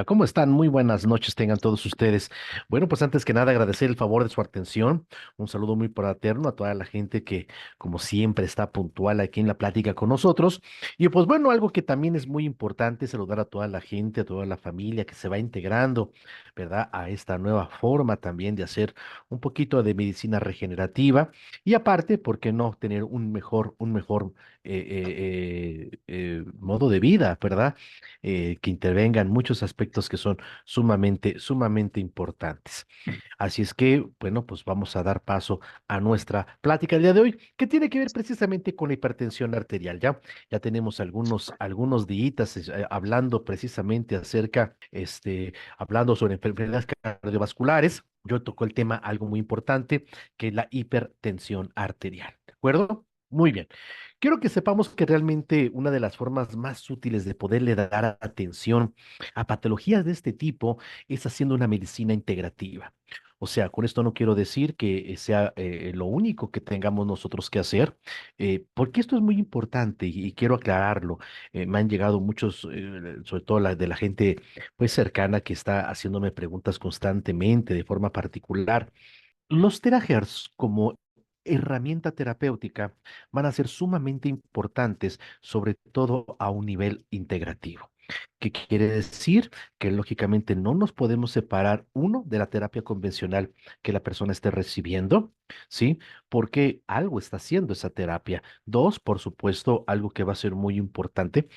¿Cómo están? Muy buenas noches tengan todos ustedes. Bueno, pues antes que nada agradecer el favor de su atención. Un saludo muy fraterno a toda la gente que, como siempre, está puntual aquí en la plática con nosotros. Y pues bueno, algo que también es muy importante, saludar a toda la gente, a toda la familia que se va integrando, ¿verdad? A esta nueva forma también de hacer un poquito de medicina regenerativa. Y aparte, ¿por qué no tener un mejor modo de vida, ¿verdad? Que intervengan muchos aspectos que son sumamente importantes. Así es que, bueno, pues vamos a dar paso a nuestra plática del día de hoy, que tiene que ver precisamente con la hipertensión arterial. Ya tenemos algunos días hablando precisamente hablando sobre enfermedades cardiovasculares. Yo tocó el tema algo muy importante, que es la hipertensión arterial. ¿De acuerdo? Muy bien. Quiero que sepamos que realmente una de las formas más útiles de poderle dar atención a patologías de este tipo es haciendo una medicina integrativa. O sea, con esto no quiero decir que sea lo único que tengamos nosotros que hacer, porque esto es muy importante y quiero aclararlo. Me han llegado muchos, sobre todo de la gente pues cercana que está haciéndome preguntas constantemente de forma particular. Los terahertz como herramienta terapéutica van a ser sumamente importantes, sobre todo a un nivel integrativo. ¿Qué quiere decir? Que lógicamente no nos podemos separar, uno, de la terapia convencional que la persona esté recibiendo, ¿sí? Porque algo está haciendo esa terapia. Dos, por supuesto, algo que va a ser muy importante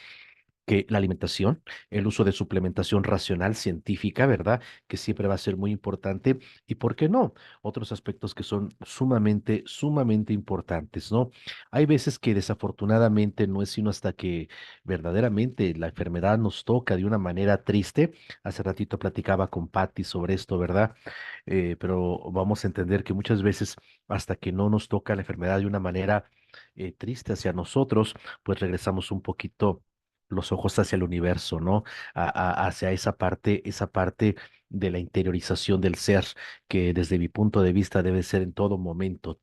que la alimentación, el uso de suplementación racional científica, ¿verdad? Que siempre va a ser muy importante. Y ¿por qué no? Otros aspectos que son sumamente importantes, ¿no? Hay veces que desafortunadamente no es sino hasta que verdaderamente la enfermedad nos toca de una manera triste. Hace ratito platicaba con Patty sobre esto, ¿verdad? Pero vamos a entender que muchas veces hasta que no nos toca la enfermedad de una manera triste hacia nosotros, pues regresamos un poquito los ojos hacia el universo, ¿no? Hacia esa parte de la interiorización del ser, que desde mi punto de vista debe ser en todo momento.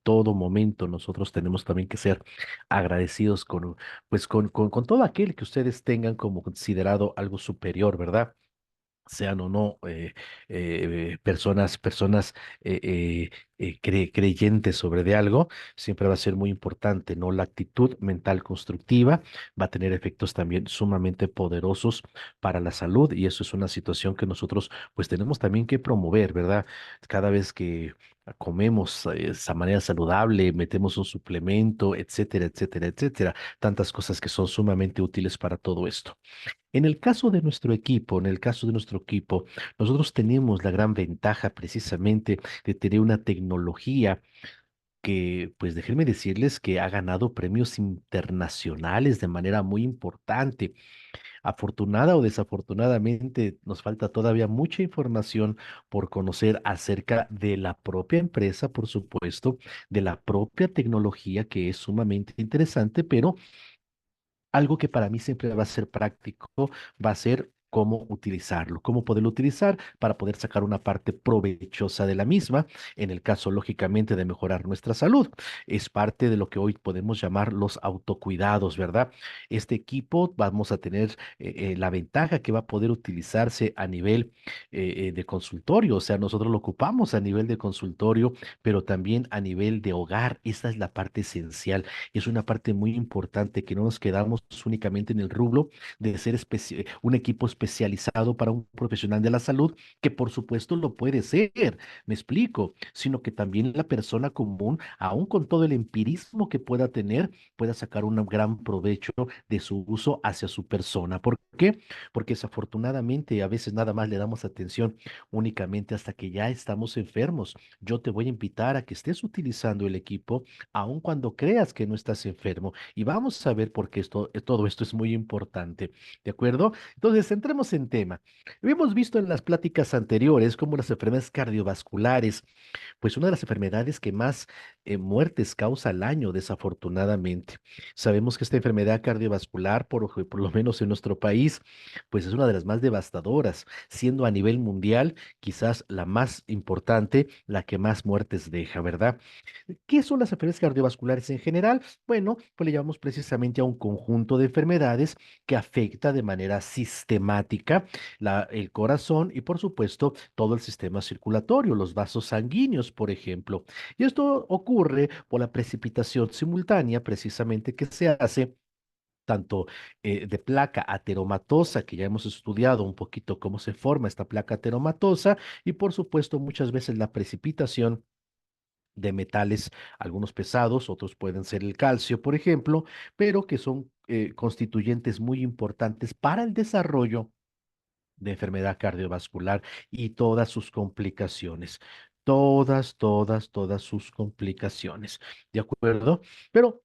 Nosotros tenemos también que ser agradecidos con todo aquel que ustedes tengan como considerado algo superior, ¿verdad? Sean o no personas creyentes sobre de algo, siempre va a ser muy importante, ¿no? La actitud mental constructiva va a tener efectos también sumamente poderosos para la salud y eso es una situación que nosotros pues tenemos también que promover, ¿verdad? Cada vez que comemos de esa manera saludable, metemos un suplemento, etcétera, tantas cosas que son sumamente útiles para todo esto. En el caso de nuestro equipo, nosotros tenemos la gran ventaja precisamente de tener una tecnología que, pues déjenme decirles que ha ganado premios internacionales de manera muy importante. Afortunada o desafortunadamente, nos falta todavía mucha información por conocer acerca de la propia empresa, por supuesto, de la propia tecnología que es sumamente interesante, pero algo que para mí siempre va a ser práctico, va a ser cómo utilizarlo, cómo poderlo utilizar para poder sacar una parte provechosa de la misma, en el caso, lógicamente, de mejorar nuestra salud. Es parte de lo que hoy podemos llamar los autocuidados, ¿verdad? Este equipo vamos a tener la ventaja que va a poder utilizarse a nivel de consultorio, o sea, nosotros lo ocupamos a nivel de consultorio, pero también a nivel de hogar. Esta es la parte esencial, es una parte muy importante que no nos quedamos únicamente en el rubro de ser un equipo especializado para un profesional de la salud, que por supuesto lo puede ser, me explico, sino que también la persona común, aun con todo el empirismo que pueda tener, pueda sacar un gran provecho de su uso hacia su persona. ¿Por qué? Porque desafortunadamente a veces nada más le damos atención únicamente hasta que ya estamos enfermos. Yo te voy a invitar a que estés utilizando el equipo aun cuando creas que no estás enfermo. Y vamos a ver por qué todo esto es muy importante, ¿de acuerdo? Entonces, entremos en tema. Hemos visto en las pláticas anteriores cómo las enfermedades cardiovasculares, pues una de las enfermedades que más muertes causa al año, desafortunadamente. Sabemos que esta enfermedad cardiovascular, por lo menos en nuestro país, pues es una de las más devastadoras, siendo a nivel mundial quizás la más importante, la que más muertes deja, ¿verdad? ¿Qué son las enfermedades cardiovasculares en general? Bueno, pues le llamamos precisamente a un conjunto de enfermedades que afecta de manera sistemática reumática, el corazón y por supuesto todo el sistema circulatorio, los vasos sanguíneos, por ejemplo. Y esto ocurre por la precipitación simultánea precisamente que se hace tanto de placa ateromatosa, que ya hemos estudiado un poquito cómo se forma esta placa ateromatosa, y por supuesto muchas veces la precipitación de metales, algunos pesados, otros pueden ser el calcio, por ejemplo, pero que son constituyentes muy importantes para el desarrollo de enfermedad cardiovascular y todas sus complicaciones. Todas sus complicaciones. ¿De acuerdo? Pero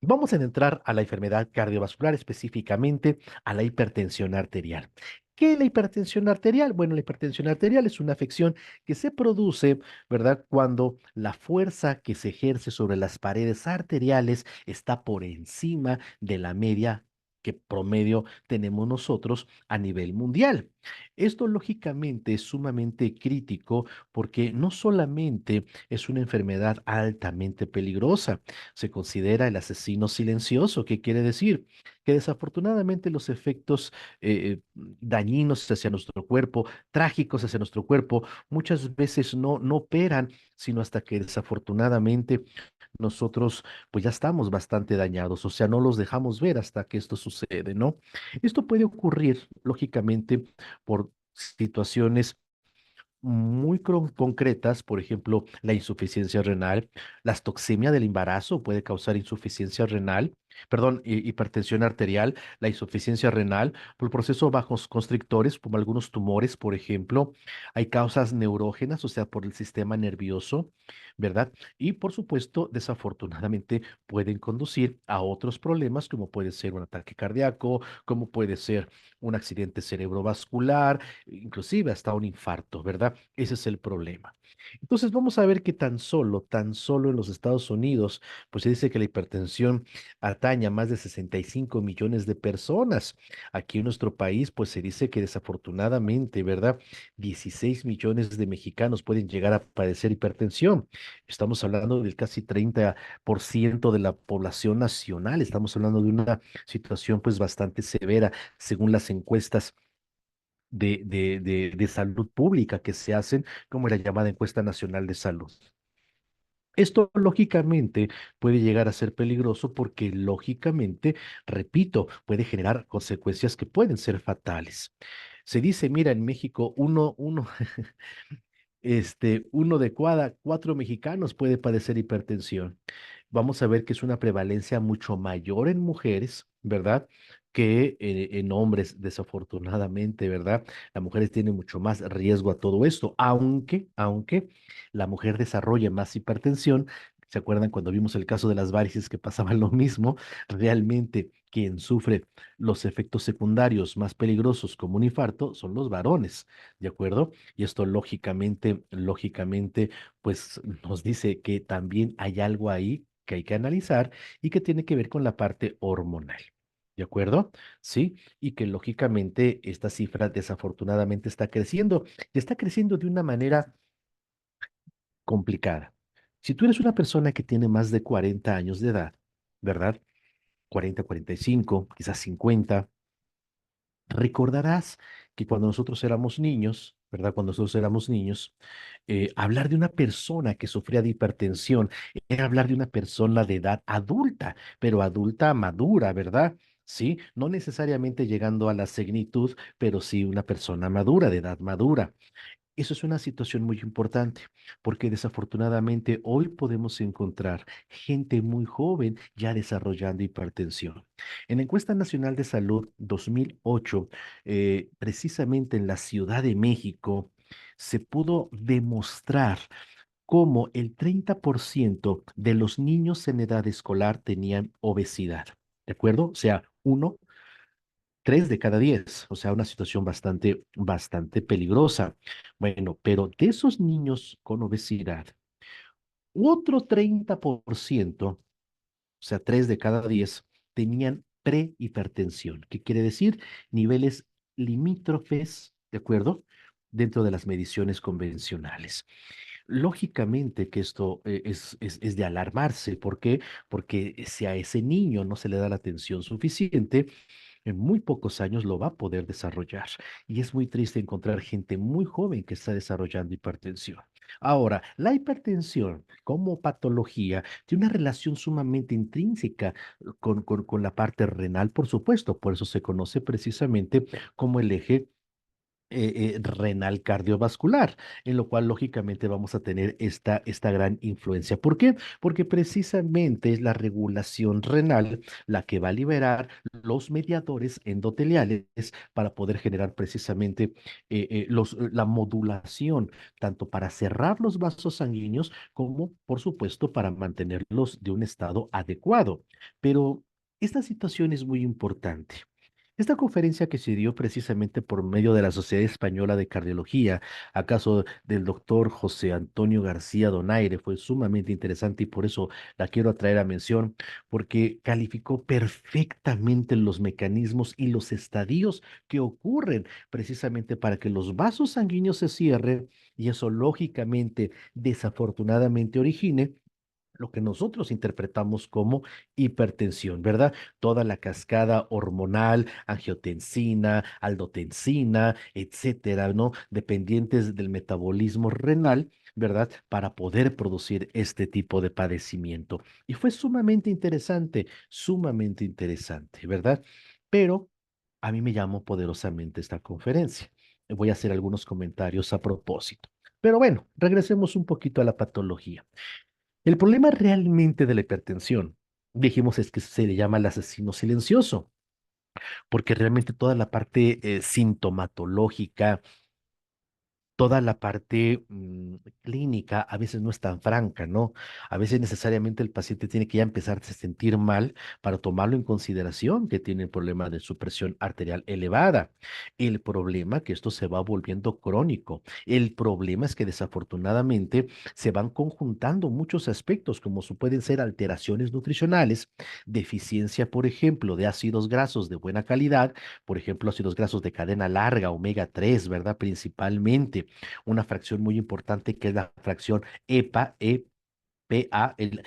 vamos a entrar a la enfermedad cardiovascular, específicamente a la hipertensión arterial. ¿Qué es la hipertensión arterial? Bueno, la hipertensión arterial es una afección que se produce, ¿verdad? Cuando la fuerza que se ejerce sobre las paredes arteriales está por encima de la media que promedio tenemos nosotros a nivel mundial. Esto lógicamente es sumamente crítico porque no solamente es una enfermedad altamente peligrosa, se considera el asesino silencioso. ¿Qué quiere decir? Que desafortunadamente los efectos dañinos hacia nuestro cuerpo, trágicos hacia nuestro cuerpo, muchas veces no operan, sino hasta que desafortunadamente nosotros pues ya estamos bastante dañados, o sea, no los dejamos ver hasta que esto sucede, ¿no? Esto puede ocurrir, lógicamente, por situaciones muy concretas, por ejemplo, la insuficiencia renal, la toxemia del embarazo puede causar insuficiencia renal, perdón, hipertensión arterial, la insuficiencia renal, por procesos bajos constrictores, como algunos tumores, por ejemplo, hay causas neurógenas, o sea, por el sistema nervioso, ¿verdad? Y por supuesto, desafortunadamente, pueden conducir a otros problemas, como puede ser un ataque cardíaco, como puede ser un accidente cerebrovascular, inclusive hasta un infarto, ¿verdad? Ese es el problema. Entonces vamos a ver que tan solo en los Estados Unidos, pues se dice que la hipertensión atañe a más de 65 millones de personas. Aquí en nuestro país, pues se dice que desafortunadamente, ¿verdad? 16 millones de mexicanos pueden llegar a padecer hipertensión. Estamos hablando del casi 30% de la población nacional. Estamos hablando de una situación pues bastante severa según las encuestas de salud pública que se hacen, como la llamada encuesta nacional de salud. Esto lógicamente puede llegar a ser peligroso porque lógicamente, repito, puede generar consecuencias que pueden ser fatales. Se dice, mira, en México uno de cada cuatro mexicanos puede padecer hipertensión. Vamos a ver que es una prevalencia mucho mayor en mujeres, ¿verdad? Que en hombres, desafortunadamente, ¿verdad? Las mujeres tienen mucho más riesgo a todo esto, aunque la mujer desarrolle más hipertensión. ¿Se acuerdan cuando vimos el caso de las varices que pasaba lo mismo? Realmente quien sufre los efectos secundarios más peligrosos como un infarto son los varones, ¿de acuerdo? Y esto lógicamente, pues nos dice que también hay algo ahí que hay que analizar y que tiene que ver con la parte hormonal. ¿De acuerdo? Sí, y que lógicamente esta cifra desafortunadamente está creciendo y está creciendo de una manera complicada. Si tú eres una persona que tiene más de 40 años de edad, ¿verdad? 40, 45, quizás 50. Recordarás que cuando nosotros éramos niños, ¿verdad? Cuando nosotros éramos niños, hablar de una persona que sufría de hipertensión era hablar de una persona de edad adulta, pero adulta madura, ¿verdad? Sí, no necesariamente llegando a la senectud, pero sí una persona madura, de edad madura. Eso es una situación muy importante, porque desafortunadamente hoy podemos encontrar gente muy joven ya desarrollando hipertensión. En la encuesta nacional de salud 2008, precisamente en la Ciudad de México, se pudo demostrar cómo el 30% de los niños en edad escolar tenían obesidad. ¿De acuerdo? O sea, 3 de cada 10, o sea, una situación bastante peligrosa. Bueno, pero de esos niños con obesidad, otro 30%, o sea, 3 de cada 10, tenían prehipertensión, que quiere decir niveles limítrofes, ¿de acuerdo? Dentro de las mediciones convencionales. Lógicamente que esto es de alarmarse. ¿Por qué? Porque si a ese niño no se le da la atención suficiente, en muy pocos años lo va a poder desarrollar. Y es muy triste encontrar gente muy joven que está desarrollando hipertensión. Ahora, la hipertensión como patología tiene una relación sumamente intrínseca con la parte renal, por supuesto, por eso se conoce precisamente como el eje renal cardiovascular, en lo cual lógicamente vamos a tener esta gran influencia. ¿Por qué? Porque precisamente es la regulación renal la que va a liberar los mediadores endoteliales para poder generar precisamente la modulación, tanto para cerrar los vasos sanguíneos como, por supuesto, para mantenerlos de un estado adecuado. Pero esta situación es muy importante. Esta conferencia que se dio precisamente por medio de la Sociedad Española de Cardiología, a caso del doctor José Antonio García Donaire, fue sumamente interesante y por eso la quiero traer a mención, porque calificó perfectamente los mecanismos y los estadios que ocurren precisamente para que los vasos sanguíneos se cierren y eso lógicamente, desafortunadamente, origine lo que nosotros interpretamos como hipertensión, ¿verdad? Toda la cascada hormonal, angiotensina, aldotensina, etcétera, ¿no? Dependientes del metabolismo renal, ¿verdad? Para poder producir este tipo de padecimiento. Y fue sumamente interesante, ¿verdad? Pero a mí me llamó poderosamente esta conferencia. Voy a hacer algunos comentarios a propósito. Pero bueno, regresemos un poquito a la patología. El problema realmente de la hipertensión, dijimos, es que se le llama el asesino silencioso, porque realmente toda la parte sintomatológica, toda la parte clínica a veces no es tan franca, ¿no? A veces necesariamente el paciente tiene que ya empezarse a sentir mal para tomarlo en consideración que tiene el problema de su presión arterial elevada. El problema que esto se va volviendo crónico. El problema es que desafortunadamente se van conjuntando muchos aspectos como pueden ser alteraciones nutricionales, deficiencia, por ejemplo, de ácidos grasos de buena calidad, por ejemplo, ácidos grasos de cadena larga, omega 3, ¿verdad? Principalmente una fracción muy importante que es la fracción EPA, EPA, el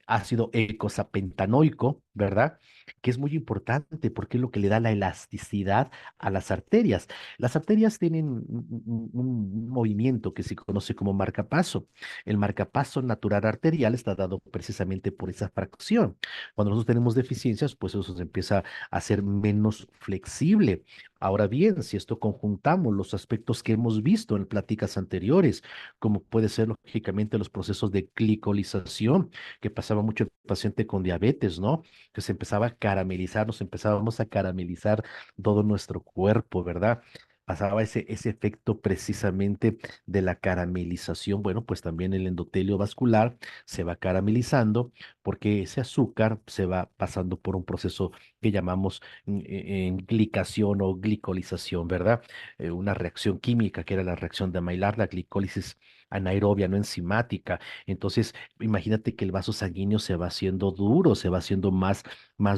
ácido eicosapentanoico, ¿verdad? Que es muy importante porque es lo que le da la elasticidad a las arterias. Las arterias tienen un movimiento que se conoce como marcapaso. El marcapaso natural arterial está dado precisamente por esa fracción. Cuando nosotros tenemos deficiencias, pues eso se empieza a hacer menos flexible. Ahora bien, si esto conjuntamos los aspectos que hemos visto en pláticas anteriores, como puede ser lógicamente los procesos de glicolización, que pasaba mucho el paciente con diabetes, ¿no? Que se empezaba a caramelizar, nos empezábamos a caramelizar todo nuestro cuerpo, ¿verdad? Pasaba ese efecto precisamente de la caramelización. Bueno, pues también el endotelio vascular se va caramelizando porque ese azúcar se va pasando por un proceso que llamamos en glicación o glicolización, ¿verdad? Una reacción química que era la reacción de Maillard, la glicólisis anaerobia, no enzimática. Entonces, imagínate que el vaso sanguíneo se va haciendo duro, se va haciendo más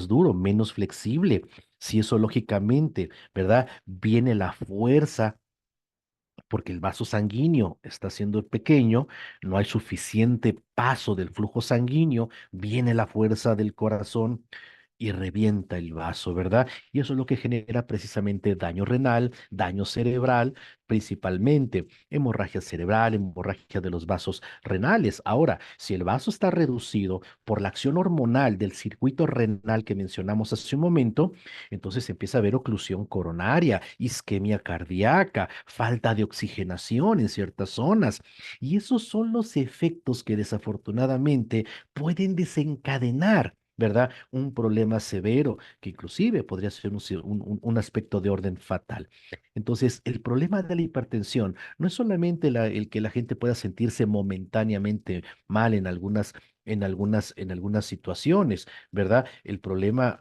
duro, menos flexible. Si eso lógicamente, ¿verdad? Viene la fuerza porque el vaso sanguíneo está siendo pequeño, no hay suficiente paso del flujo sanguíneo, viene la fuerza del corazón y revienta el vaso, ¿verdad? Y eso es lo que genera precisamente daño renal, daño cerebral, principalmente hemorragia cerebral, hemorragia de los vasos renales. Ahora, si el vaso está reducido por la acción hormonal del circuito renal que mencionamos hace un momento, entonces empieza a haber oclusión coronaria, isquemia cardíaca, falta de oxigenación en ciertas zonas. Y esos son los efectos que desafortunadamente pueden desencadenar, ¿verdad? Un problema severo que inclusive podría ser un aspecto de orden fatal. Entonces, el problema de la hipertensión no es solamente el que la gente pueda sentirse momentáneamente mal en algunas situaciones, ¿verdad? El problema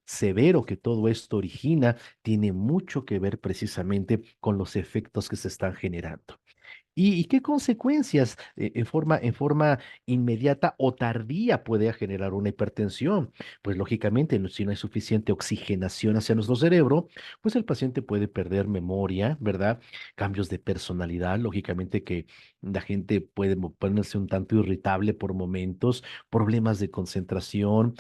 severo que todo esto origina tiene mucho que ver precisamente con los efectos que se están generando. ¿Y qué consecuencias en forma inmediata o tardía puede generar una hipertensión? Pues lógicamente, si no hay suficiente oxigenación hacia nuestro cerebro, pues el paciente puede perder memoria, ¿verdad? Cambios de personalidad, lógicamente que la gente puede ponerse un tanto irritable por momentos, problemas de concentración,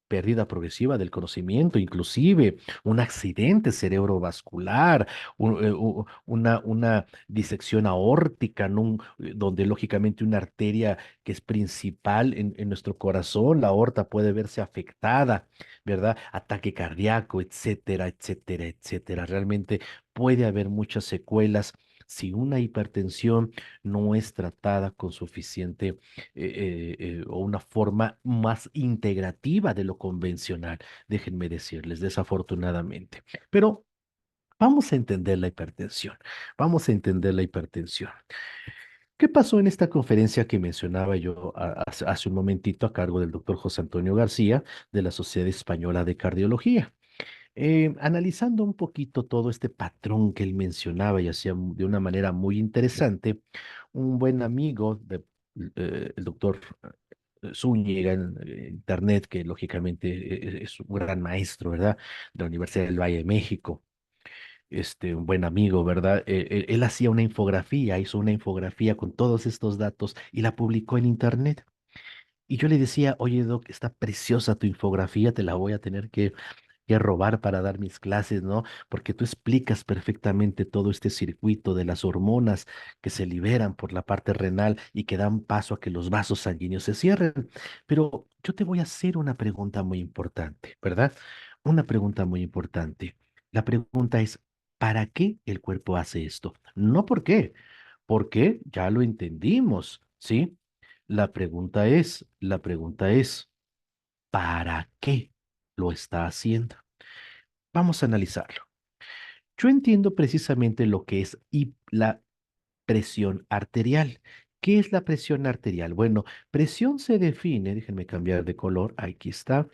pérdida progresiva del conocimiento, inclusive un accidente cerebrovascular, una disección aórtica, ¿no? Donde lógicamente una arteria que es principal en nuestro corazón, la aorta puede verse afectada, ¿verdad? Ataque cardíaco, etcétera, etcétera, etcétera. Realmente puede haber muchas secuelas si una hipertensión no es tratada con suficiente o una forma más integrativa de lo convencional, déjenme decirles, desafortunadamente. Pero vamos a entender la hipertensión. Vamos a entender la hipertensión. ¿Qué pasó en esta conferencia que mencionaba yo hace un momentito a cargo del doctor José Antonio García de la Sociedad Española de Cardiología? Analizando un poquito todo este patrón que él mencionaba y hacía de una manera muy interesante, un buen amigo el doctor Zúñiga en internet, que lógicamente es un gran maestro, ¿verdad? De la Universidad del Valle de México, un buen amigo, ¿verdad? Él hacía una infografía, hizo una infografía con todos estos datos y la publicó en internet. Y yo le decía, oye, Doc, está preciosa tu infografía, te la voy a tener que robar para dar mis clases, ¿no? Porque tú explicas perfectamente todo este circuito de las hormonas que se liberan por la parte renal y que dan paso a que los vasos sanguíneos se cierren. Pero yo te voy a hacer una pregunta muy importante, ¿verdad? Una pregunta muy importante. La pregunta es, ¿para qué el cuerpo hace esto? No por qué, porque ya lo entendimos, ¿sí? La pregunta es, ¿para qué lo está haciendo? Vamos a analizarlo. Yo entiendo precisamente lo que es la presión arterial. ¿Qué es la presión arterial? Bueno, presión se define, déjenme cambiar de color, aquí está.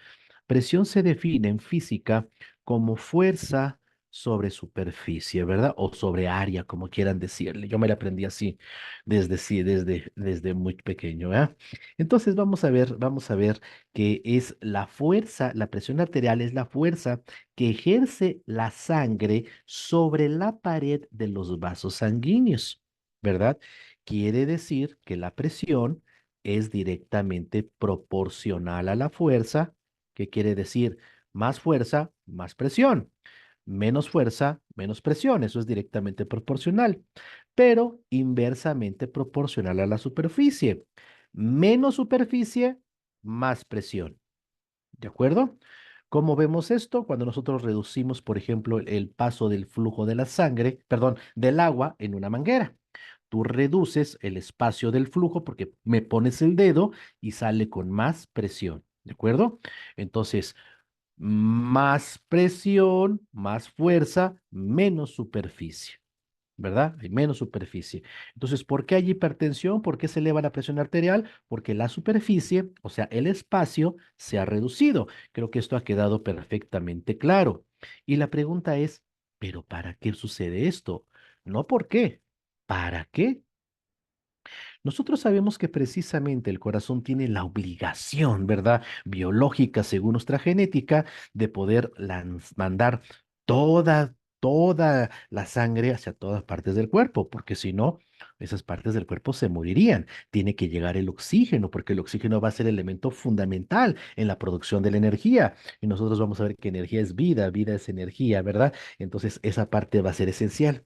Presión se define en física como fuerza sobre superficie, ¿verdad? O sobre área, como quieran decirle. Yo me la aprendí así desde muy pequeño, ¿verdad? Entonces vamos a ver que es la fuerza, la presión arterial es la fuerza que ejerce la sangre sobre la pared de los vasos sanguíneos, ¿verdad? Quiere decir que la presión es directamente proporcional a la fuerza. ¿Qué quiere decir? Más fuerza, más presión. Menos fuerza, menos presión. Eso es directamente proporcional, pero inversamente proporcional a la superficie. Menos superficie, más presión. ¿De acuerdo? ¿Cómo vemos esto? Cuando nosotros reducimos, por ejemplo, el paso del flujo de la sangre, perdón, del agua en una manguera. Tú reduces el espacio del flujo porque me pones el dedo y sale con más presión. ¿De acuerdo? Entonces, más presión, más fuerza, menos superficie. ¿Verdad? Hay menos superficie. Entonces, ¿por qué hay hipertensión? ¿Por qué se eleva la presión arterial? Porque la superficie, o sea, el espacio, se ha reducido. Creo que esto ha quedado perfectamente claro. Y la pregunta es, ¿pero para qué sucede esto? No por qué. ¿Para qué? Nosotros sabemos que precisamente el corazón tiene la obligación, ¿verdad? Biológica, según nuestra genética, de poder mandar toda la sangre hacia todas partes del cuerpo, porque si no, esas partes del cuerpo se morirían. Tiene que llegar el oxígeno, porque el oxígeno va a ser el elemento fundamental en la producción de la energía. Y nosotros vamos a ver que energía es vida, vida es energía, ¿verdad? Entonces, esa parte va a ser esencial.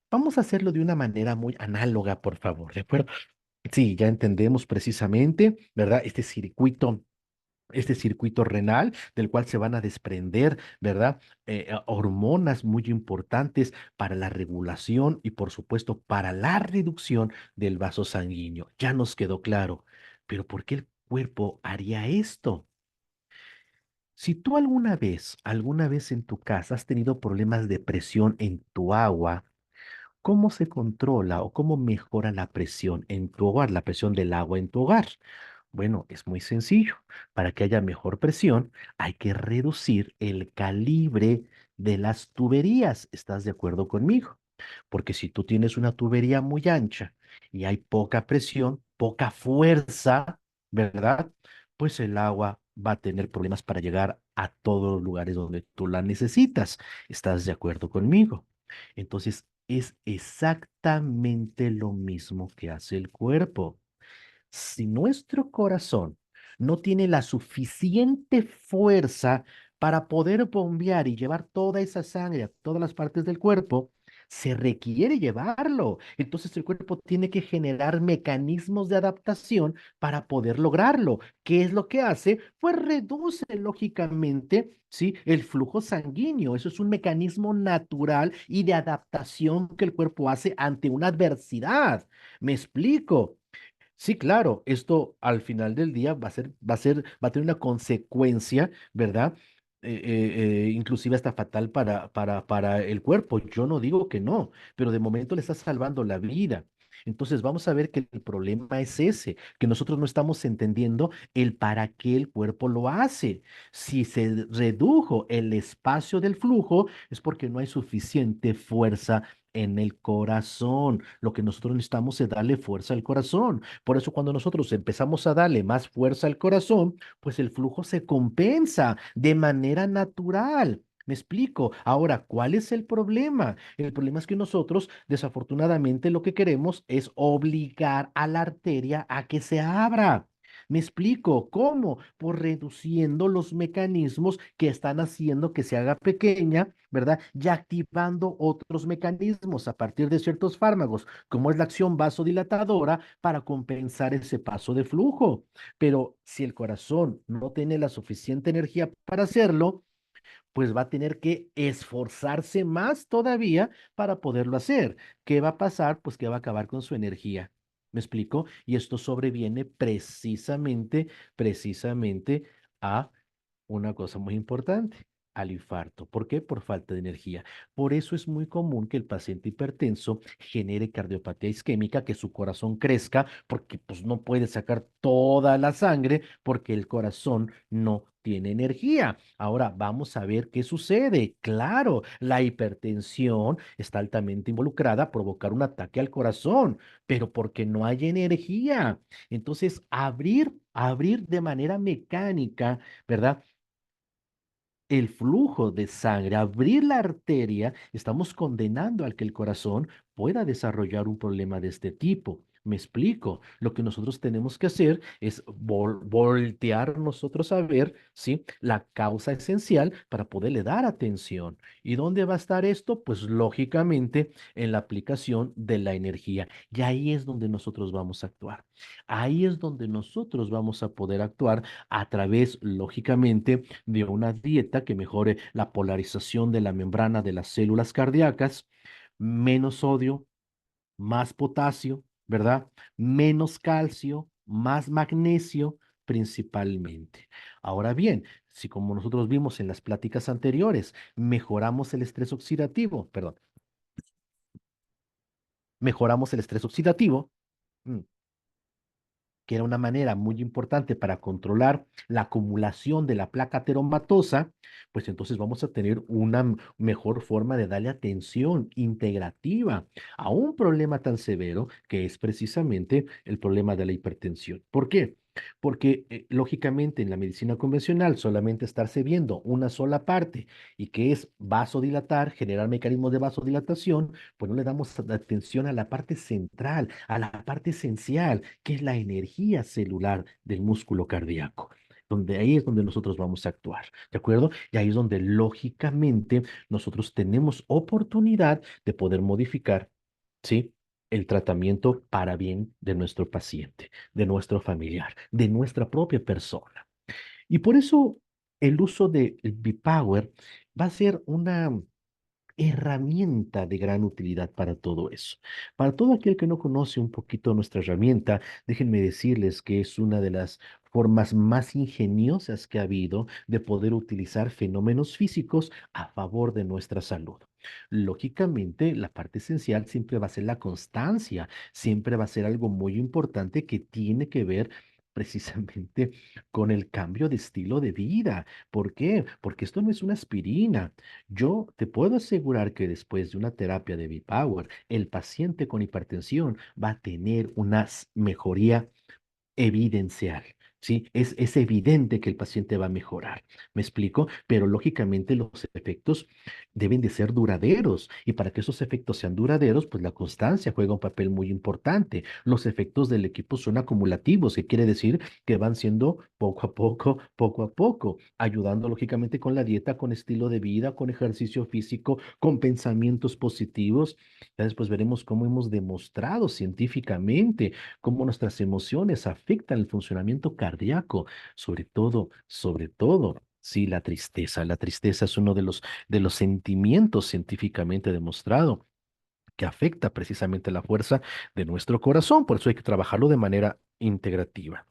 Vamos a hacerlo de una manera muy análoga, por favor, ¿de acuerdo? Sí, ya entendemos precisamente, ¿verdad? Este circuito renal del cual se van a desprender, ¿verdad? Hormonas muy importantes para la regulación y, por supuesto, para la reducción del vaso sanguíneo. Ya nos quedó claro. Pero ¿por qué el cuerpo haría esto? Si tú alguna vez en tu casa has tenido problemas de presión en tu agua, ¿cómo se controla o cómo mejora la presión en tu hogar, la presión del agua en tu hogar? Bueno, es muy sencillo. Para que haya mejor presión, hay que reducir el calibre de las tuberías. ¿Estás de acuerdo conmigo? Porque si tú tienes una tubería muy ancha y hay poca presión, poca fuerza, ¿verdad? Pues el agua va a tener problemas para llegar a todos los lugares donde tú la necesitas. ¿Estás de acuerdo conmigo? Entonces, es exactamente lo mismo que hace el cuerpo. Si nuestro corazón no tiene la suficiente fuerza para poder bombear y llevar toda esa sangre a todas las partes del cuerpo, se requiere llevarlo. Entonces el cuerpo tiene que generar mecanismos de adaptación para poder lograrlo. ¿Qué es lo que hace? Pues reduce lógicamente, ¿sí? El flujo sanguíneo. Eso es un mecanismo natural y de adaptación que el cuerpo hace ante una adversidad. ¿Me explico? Sí, claro, esto al final del día va a tener una consecuencia, ¿verdad? Inclusive hasta fatal para el cuerpo. Yo no digo que no, pero de momento le está salvando la vida. Entonces vamos a ver que el problema es ese, que nosotros no estamos entendiendo el para qué el cuerpo lo hace. Si se redujo el espacio del flujo, es porque no hay suficiente fuerza en el corazón. Lo que nosotros necesitamos es darle fuerza al corazón. Por eso cuando nosotros empezamos a darle más fuerza al corazón, pues el flujo se compensa de manera natural. ¿Me explico? Ahora, ¿cuál es el problema? El problema es que nosotros, desafortunadamente, lo que queremos es obligar a la arteria a que se abra. ¿Me explico? ¿Cómo? Por reduciendo los mecanismos que están haciendo que se haga pequeña, ¿verdad? Y activando otros mecanismos a partir de ciertos fármacos, como es la acción vasodilatadora, para compensar ese paso de flujo. Pero si el corazón no tiene la suficiente energía para hacerlo, pues va a tener que esforzarse más todavía para poderlo hacer. ¿Qué va a pasar? Pues que va a acabar con su energía. ¿Me explico? Y esto sobreviene precisamente a una cosa muy importante, al infarto. ¿Por qué? Por falta de energía. Por eso es muy común que el paciente hipertenso genere cardiopatía isquémica, que su corazón crezca, porque pues no puede sacar toda la sangre porque el corazón no tiene energía. Ahora vamos a ver qué sucede. Claro, la hipertensión está altamente involucrada a provocar un ataque al corazón, pero porque no hay energía. Entonces, abrir de manera mecánica, ¿verdad? El flujo de sangre, abrir la arteria, estamos condenando al que el corazón pueda desarrollar un problema de este tipo. Me explico. Lo que nosotros tenemos que hacer es voltear nosotros a ver, ¿sí? La causa esencial para poderle dar atención. ¿Y dónde va a estar esto? Pues lógicamente en la aplicación de la energía. Y ahí es donde nosotros vamos a actuar. Ahí es donde nosotros vamos a poder actuar a través, lógicamente, de una dieta que mejore la polarización de la membrana de las células cardíacas, menos sodio, más potasio, ¿verdad? Menos calcio, más magnesio principalmente. Ahora bien, si como nosotros vimos en las pláticas anteriores, mejoramos el estrés oxidativo, perdón, mejoramos el estrés oxidativo, mm, que era una manera muy importante para controlar la acumulación de la placa ateromatosa, pues entonces vamos a tener una mejor forma de darle atención integrativa a un problema tan severo que es precisamente el problema de la hipertensión. ¿Por qué? Porque lógicamente en la medicina convencional solamente estarse viendo una sola parte y que es vasodilatar, generar mecanismos de vasodilatación, pues no le damos atención a la parte central, a la parte esencial, que es la energía celular del músculo cardíaco. Donde ahí es donde nosotros vamos a actuar, ¿de acuerdo? Y ahí es donde lógicamente nosotros tenemos oportunidad de poder modificar, ¿sí? El tratamiento para bien de nuestro paciente, de nuestro familiar, de nuestra propia persona. Y por eso el uso del B-Power va a ser una herramienta de gran utilidad para todo eso. Para todo aquel que no conoce un poquito nuestra herramienta, déjenme decirles que es una de las formas más ingeniosas que ha habido de poder utilizar fenómenos físicos a favor de nuestra salud. Lógicamente, la parte esencial siempre va a ser la constancia, siempre va a ser algo muy importante que tiene que ver precisamente con el cambio de estilo de vida. ¿Por qué? Porque esto no es una aspirina. Yo te puedo asegurar que después de una terapia de B-Power, el paciente con hipertensión va a tener una mejoría evidencial. ¿Sí? Es evidente que el paciente va a mejorar. ¿Me explico? Pero lógicamente los efectos deben de ser duraderos. Y para que esos efectos sean duraderos, pues la constancia juega un papel muy importante. Los efectos del equipo son acumulativos, que quiere decir que van siendo poco a poco, ayudando lógicamente con la dieta, con estilo de vida, con ejercicio físico, con pensamientos positivos. Ya después veremos cómo hemos demostrado científicamente cómo nuestras emociones afectan el funcionamiento cardíaco, sobre todo. Sí, la tristeza. La tristeza es uno de los sentimientos científicamente demostrado que afecta precisamente la fuerza de nuestro corazón. Por eso hay que trabajarlo de manera integrativa.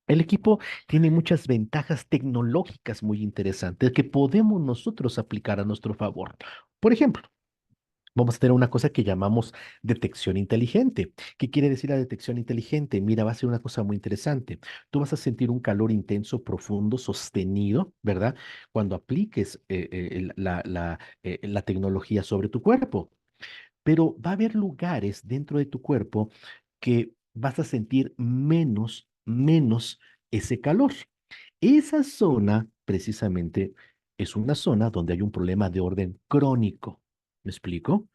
El equipo tiene muchas ventajas tecnológicas muy interesantes que podemos nosotros aplicar a nuestro favor. Por ejemplo, vamos a tener una cosa que llamamos detección inteligente. ¿Qué quiere decir la detección inteligente? Mira, va a ser una cosa muy interesante. Tú vas a sentir un calor intenso, profundo, sostenido, ¿verdad? Cuando apliques la tecnología sobre tu cuerpo. Pero va a haber lugares dentro de tu cuerpo que vas a sentir menos ese calor. Esa zona, precisamente, es una zona donde hay un problema de orden crónico. ¿Me explico?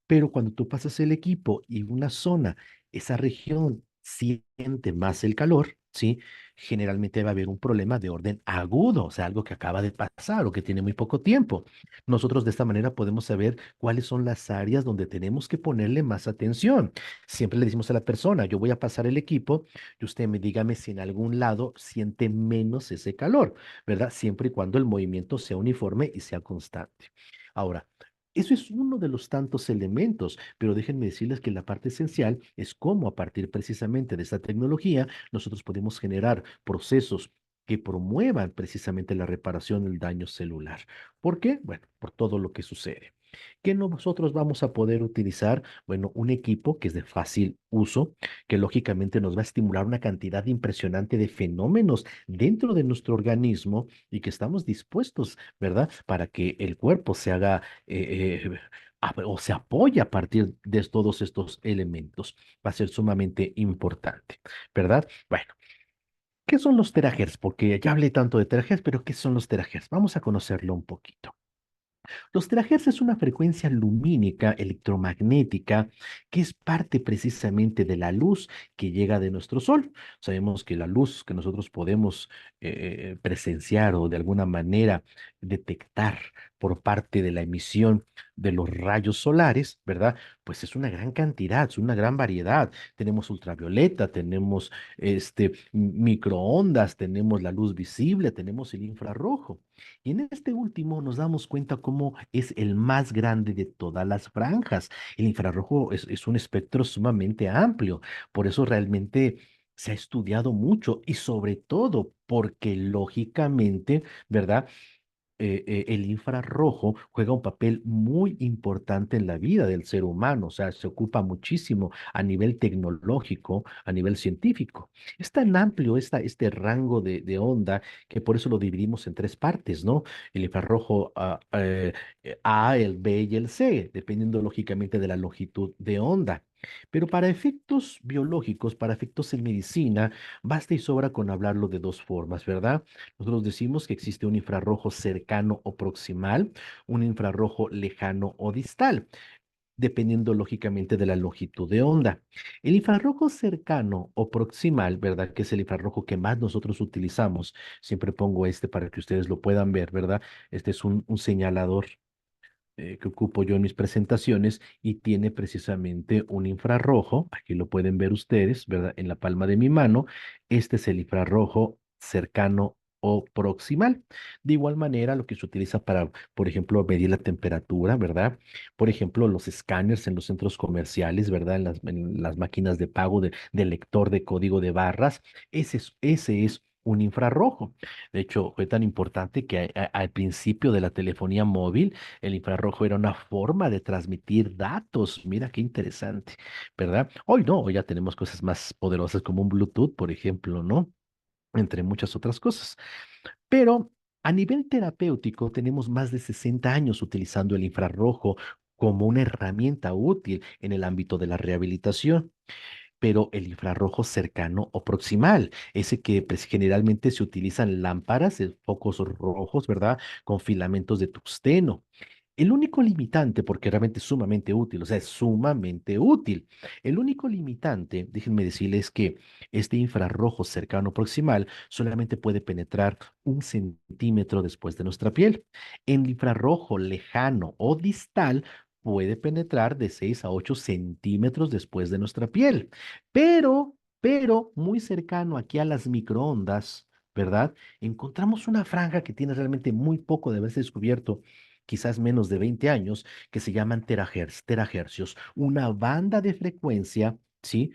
Pero cuando tú pasas el equipo y una zona, esa región siente más el calor, ¿sí? Generalmente va a haber un problema de orden agudo, o sea, algo que acaba de pasar o que tiene muy poco tiempo. Nosotros de esta manera podemos saber cuáles son las áreas donde tenemos que ponerle más atención. Siempre le decimos a la persona, yo voy a pasar el equipo y usted me dígame si en algún lado siente menos ese calor, ¿verdad? Siempre y cuando el movimiento sea uniforme y sea constante. Ahora, eso es uno de los tantos elementos, pero déjenme decirles que la parte esencial es cómo a partir precisamente de esta tecnología nosotros podemos generar procesos que promuevan precisamente la reparación del daño celular. ¿Por qué? Bueno, por todo lo que sucede. ¿Qué nosotros vamos a poder utilizar? Bueno, un equipo que es de fácil uso, que lógicamente nos va a estimular una cantidad impresionante de fenómenos dentro de nuestro organismo y que estamos dispuestos, ¿verdad? Para que el cuerpo se haga o se apoya a partir de todos estos elementos. Va a ser sumamente importante, ¿verdad? Bueno, ¿qué son los terahertz? Porque ya hablé tanto de terahertz, pero ¿qué son los terahertz? Vamos a conocerlo un poquito. Los terahertz es una frecuencia lumínica electromagnética que es parte precisamente de la luz que llega de nuestro sol. Sabemos que la luz que nosotros podemos presenciar o de alguna manera detectar por parte de la emisión de los rayos solares, ¿verdad? Pues es una gran cantidad, es una gran variedad. Tenemos ultravioleta, tenemos microondas, tenemos la luz visible, tenemos el infrarrojo. Y en este último nos damos cuenta cómo es el más grande de todas las franjas. El infrarrojo es un espectro sumamente amplio, por eso realmente se ha estudiado mucho y sobre todo porque lógicamente, ¿verdad? El infrarrojo juega un papel muy importante en la vida del ser humano, o sea, se ocupa muchísimo a nivel tecnológico, a nivel científico. Es tan amplio este rango de onda que por eso lo dividimos en tres partes, ¿no? El infrarrojo A, el B y el C, dependiendo lógicamente de la longitud de onda. Pero para efectos biológicos, para efectos en medicina, basta y sobra con hablarlo de dos formas, ¿verdad? Nosotros decimos que existe un infrarrojo cercano o proximal, un infrarrojo lejano o distal, dependiendo lógicamente de la longitud de onda. El infrarrojo cercano o proximal, ¿verdad? Que es el infrarrojo que más nosotros utilizamos. Siempre pongo este para que ustedes lo puedan ver, ¿verdad? Este es un señalador que ocupo yo en mis presentaciones y tiene precisamente un infrarrojo, aquí lo pueden ver ustedes, ¿verdad? En la palma de mi mano, este es el infrarrojo cercano o proximal. De igual manera, lo que se utiliza para, por ejemplo, medir la temperatura, ¿verdad? Por ejemplo, los escáneres en los centros comerciales, ¿verdad? En las máquinas de pago de lector de código de barras, ese es un infrarrojo. De hecho, fue tan importante que al principio de la telefonía móvil, el infrarrojo era una forma de transmitir datos. Mira qué interesante, ¿verdad? Hoy no, hoy ya tenemos cosas más poderosas como un Bluetooth, por ejemplo, ¿no? Entre muchas otras cosas. Pero a nivel terapéutico tenemos más de 60 años utilizando el infrarrojo como una herramienta útil en el ámbito de la rehabilitación. Pero el infrarrojo cercano o proximal, ese que pues, generalmente se utilizan lámparas, focos rojos, ¿verdad? Con filamentos de tungsteno. El único limitante, porque realmente es sumamente útil, o sea, es sumamente útil. El único limitante, déjenme decirles que este infrarrojo cercano proximal solamente puede penetrar 1 centímetro después de nuestra piel. En infrarrojo lejano o distal puede penetrar de 6 a 8 centímetros después de nuestra piel. Pero muy cercano aquí a las microondas, ¿verdad? Encontramos una franja que tiene realmente muy poco de haberse descubierto, quizás menos de 20 años, que se llaman terahercios, una banda de frecuencia, ¿sí?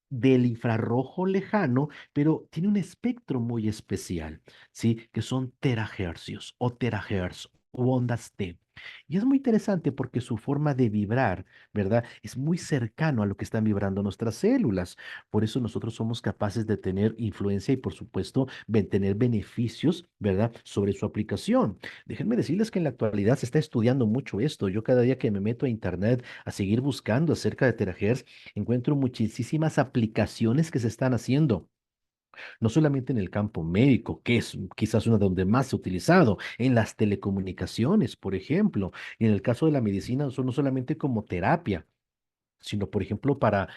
Del infrarrojo lejano, pero tiene un espectro muy especial, ¿sí? Que son terahercios o terahertz o ondas T. Y es muy interesante porque su forma de vibrar, ¿verdad? Es muy cercano a lo que están vibrando nuestras células. Por eso nosotros somos capaces de tener influencia y, por supuesto, tener beneficios, ¿verdad? Sobre su aplicación. Déjenme decirles que en la actualidad se está estudiando mucho esto. Yo cada día que me meto a internet a seguir buscando acerca de terahertz, encuentro muchísimas aplicaciones que se están haciendo, no solamente en el campo médico, que es quizás una de donde más se ha utilizado, en las telecomunicaciones, por ejemplo, y en el caso de la medicina, no solamente como terapia, sino, por ejemplo, para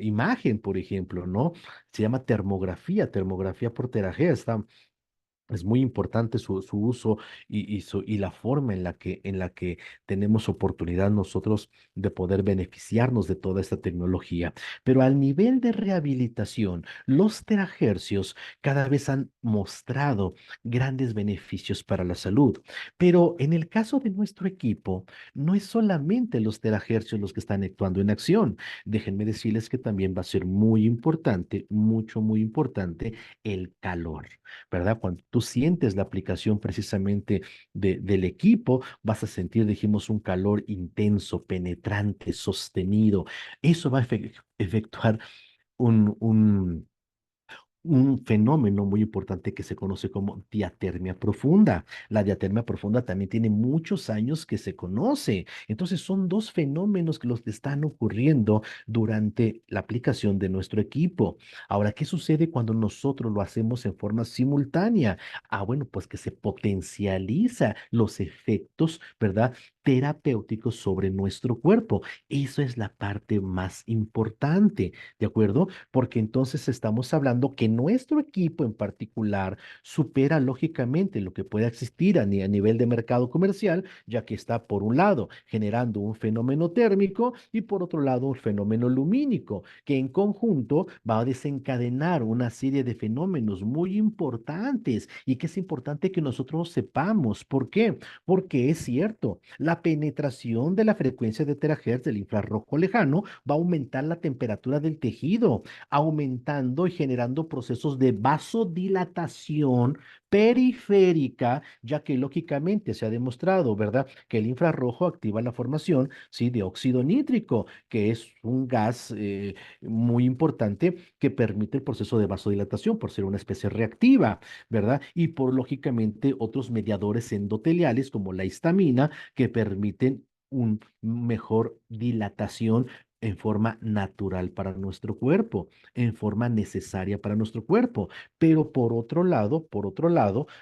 imagen, por ejemplo, ¿no? Se llama termografía por terahertz. Es muy importante su uso y la forma en la que tenemos oportunidad nosotros de poder beneficiarnos de toda esta tecnología. Pero al nivel de rehabilitación, los terahercios cada vez han mostrado grandes beneficios para la salud. Pero en el caso de nuestro equipo, no es solamente los terahercios los que están actuando en acción. Déjenme decirles que también va a ser muy importante, mucho, muy importante, el calor. ¿Verdad? Cuando tú sientes la aplicación precisamente del equipo, vas a sentir, dijimos, un calor intenso, penetrante, sostenido. Eso va a efectuar un fenómeno muy importante que se conoce como diatermia profunda. La diatermia profunda también tiene muchos años que se conoce. Entonces son dos fenómenos que los que están ocurriendo durante la aplicación de nuestro equipo. Ahora, ¿qué sucede cuando nosotros lo hacemos en forma simultánea? Bueno, pues que se potencializa los efectos, ¿verdad? Terapéuticos sobre nuestro cuerpo. Eso es la parte más importante, ¿de acuerdo? Porque entonces estamos hablando que nuestro equipo en particular supera lógicamente lo que pueda existir a nivel de mercado comercial, ya que está por un lado generando un fenómeno térmico y por otro lado un fenómeno lumínico, que en conjunto va a desencadenar una serie de fenómenos muy importantes y que es importante que nosotros sepamos. ¿Por qué? Porque es cierto, la penetración de la frecuencia de terahertz del infrarrojo lejano va a aumentar la temperatura del tejido, aumentando y generando procesos de vasodilatación periférica, ya que lógicamente se ha demostrado, ¿verdad?, que el infrarrojo activa la formación, sí, de óxido nítrico, que es un gas muy importante que permite el proceso de vasodilatación por ser una especie reactiva, ¿verdad? Y por lógicamente otros mediadores endoteliales como la histamina que permiten un mejor dilatación en forma natural para nuestro cuerpo, en forma necesaria para nuestro cuerpo. Pero por otro lado,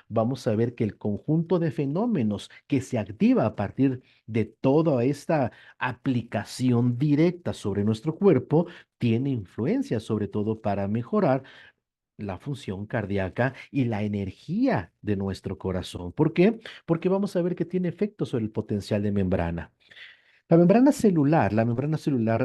vamos a ver que el conjunto de fenómenos que se activa a partir de toda esta aplicación directa sobre nuestro cuerpo tiene influencia, sobre todo para mejorar la función cardíaca y la energía de nuestro corazón. ¿Por qué? Porque vamos a ver que tiene efecto sobre el potencial de membrana. La membrana celular,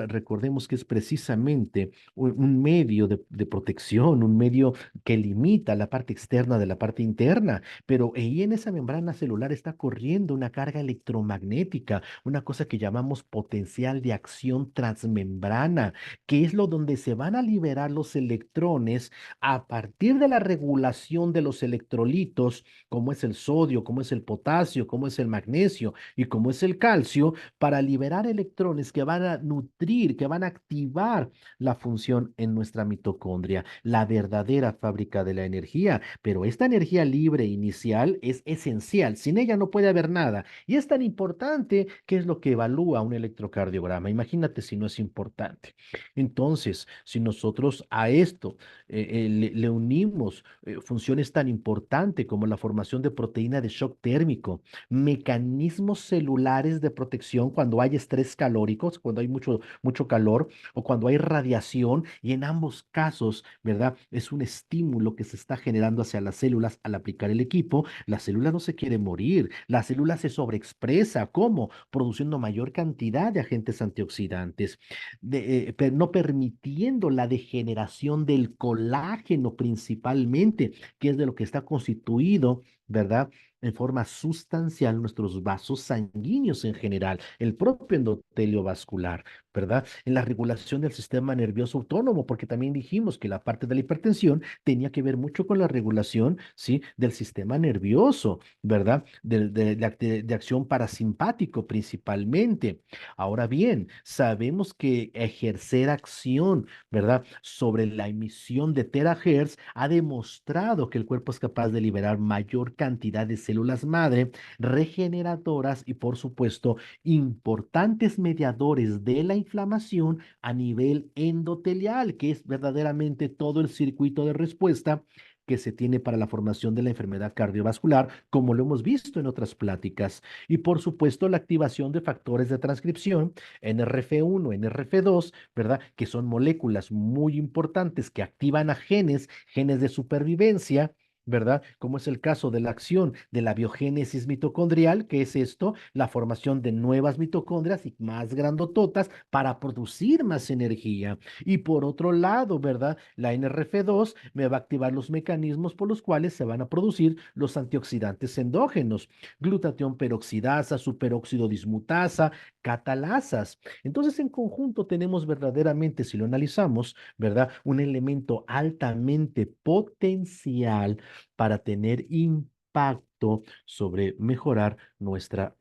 recordemos que es precisamente un medio de protección, un medio que limita la parte externa de la parte interna, pero ahí en esa membrana celular está corriendo una carga electromagnética, una cosa que llamamos potencial de acción transmembrana, que es lo donde se van a liberar los electrones a partir de la regulación de los electrolitos, como es el sodio, como es el potasio, como es el magnesio y como es el calcio, para liberar electrones que van a nutrir, que van a activar la función en nuestra mitocondria, la verdadera fábrica de la energía. Pero esta energía libre inicial es esencial, sin ella no puede haber nada. Y es tan importante que es lo que evalúa un electrocardiograma. Imagínate si no es importante. Entonces, si nosotros a esto le unimos funciones tan importantes como la formación de proteína de shock térmico, mecanismos celulares de protección cuando hay estrés calórico, cuando hay mucho calor o cuando hay radiación, y en ambos casos, ¿verdad? Es un estímulo que se está generando hacia las células al aplicar el equipo. La célula no se quiere morir, la célula se sobreexpresa. ¿Cómo? Produciendo mayor cantidad de agentes antioxidantes, no permitiendo la degeneración del colágeno principalmente, que es de lo que está constituido, ¿verdad? En forma sustancial nuestros vasos sanguíneos en general, el propio endotelio vascular, ¿verdad? En la regulación del sistema nervioso autónomo, porque también dijimos que la parte de la hipertensión tenía que ver mucho con la regulación, ¿sí? Del sistema nervioso, ¿verdad? De acción parasimpático principalmente. Ahora bien, sabemos que ejercer acción, ¿verdad? Sobre la emisión de terahertz ha demostrado que el cuerpo es capaz de liberar mayor cantidad de células madre regeneradoras y, por supuesto, importantes mediadores de la inflamación a nivel endotelial, que es verdaderamente todo el circuito de respuesta que se tiene para la formación de la enfermedad cardiovascular, como lo hemos visto en otras pláticas. Y por supuesto, la activación de factores de transcripción, NRF1, NRF2, ¿verdad? Que son moléculas muy importantes que activan a genes, genes de supervivencia, ¿verdad? Como es el caso de la acción de la biogénesis mitocondrial, que es esto, la formación de nuevas mitocondrias y más grandototas para producir más energía. Y por otro lado, ¿verdad? La NRF2 me va a activar los mecanismos por los cuales se van a producir los antioxidantes endógenos, glutatión peroxidasa, superóxido dismutasa, catalasas. Entonces, en conjunto tenemos verdaderamente, si lo analizamos, ¿verdad? Un elemento altamente potencial para tener impacto sobre mejorar nuestra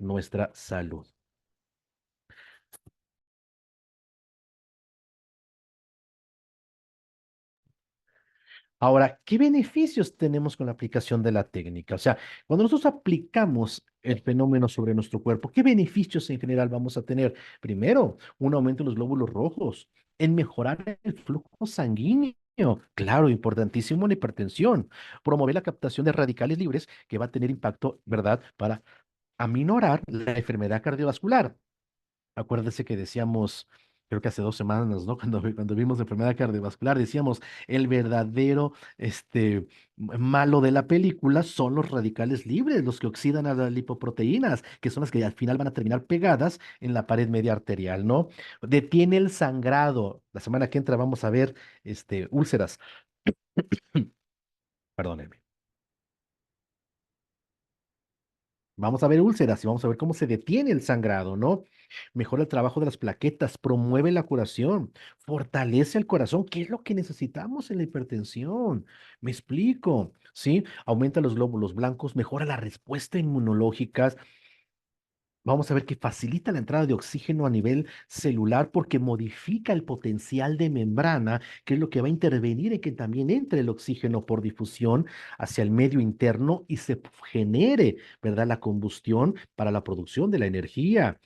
salud. Ahora, ¿qué beneficios tenemos con la aplicación de la técnica? O sea, cuando nosotros aplicamos el fenómeno sobre nuestro cuerpo, ¿qué beneficios en general vamos a tener? Primero, un aumento en los glóbulos rojos, en mejorar el flujo sanguíneo. Claro, importantísimo en la hipertensión. Promover la captación de radicales libres que va a tener impacto, ¿verdad?, para aminorar la enfermedad cardiovascular. Acuérdese que decíamos, creo que hace 2 semanas, ¿no? Cuando vimos la enfermedad cardiovascular, decíamos, el verdadero malo de la película son los radicales libres, los que oxidan a las lipoproteínas, que son las que al final van a terminar pegadas en la pared media arterial, ¿no? Detiene el sangrado. La semana que entra vamos a ver úlceras. Perdónenme. Vamos a ver úlceras y vamos a ver cómo se detiene el sangrado, ¿no? Mejora el trabajo de las plaquetas, promueve la curación, fortalece el corazón, que es lo que necesitamos en la hipertensión. Me explico, ¿sí? Aumenta los glóbulos blancos, mejora la respuesta inmunológica. Vamos a ver que facilita la entrada de oxígeno a nivel celular porque modifica el potencial de membrana, que es lo que va a intervenir en que también entre el oxígeno por difusión hacia el medio interno y se genere, ¿verdad?, la combustión para la producción de la energía.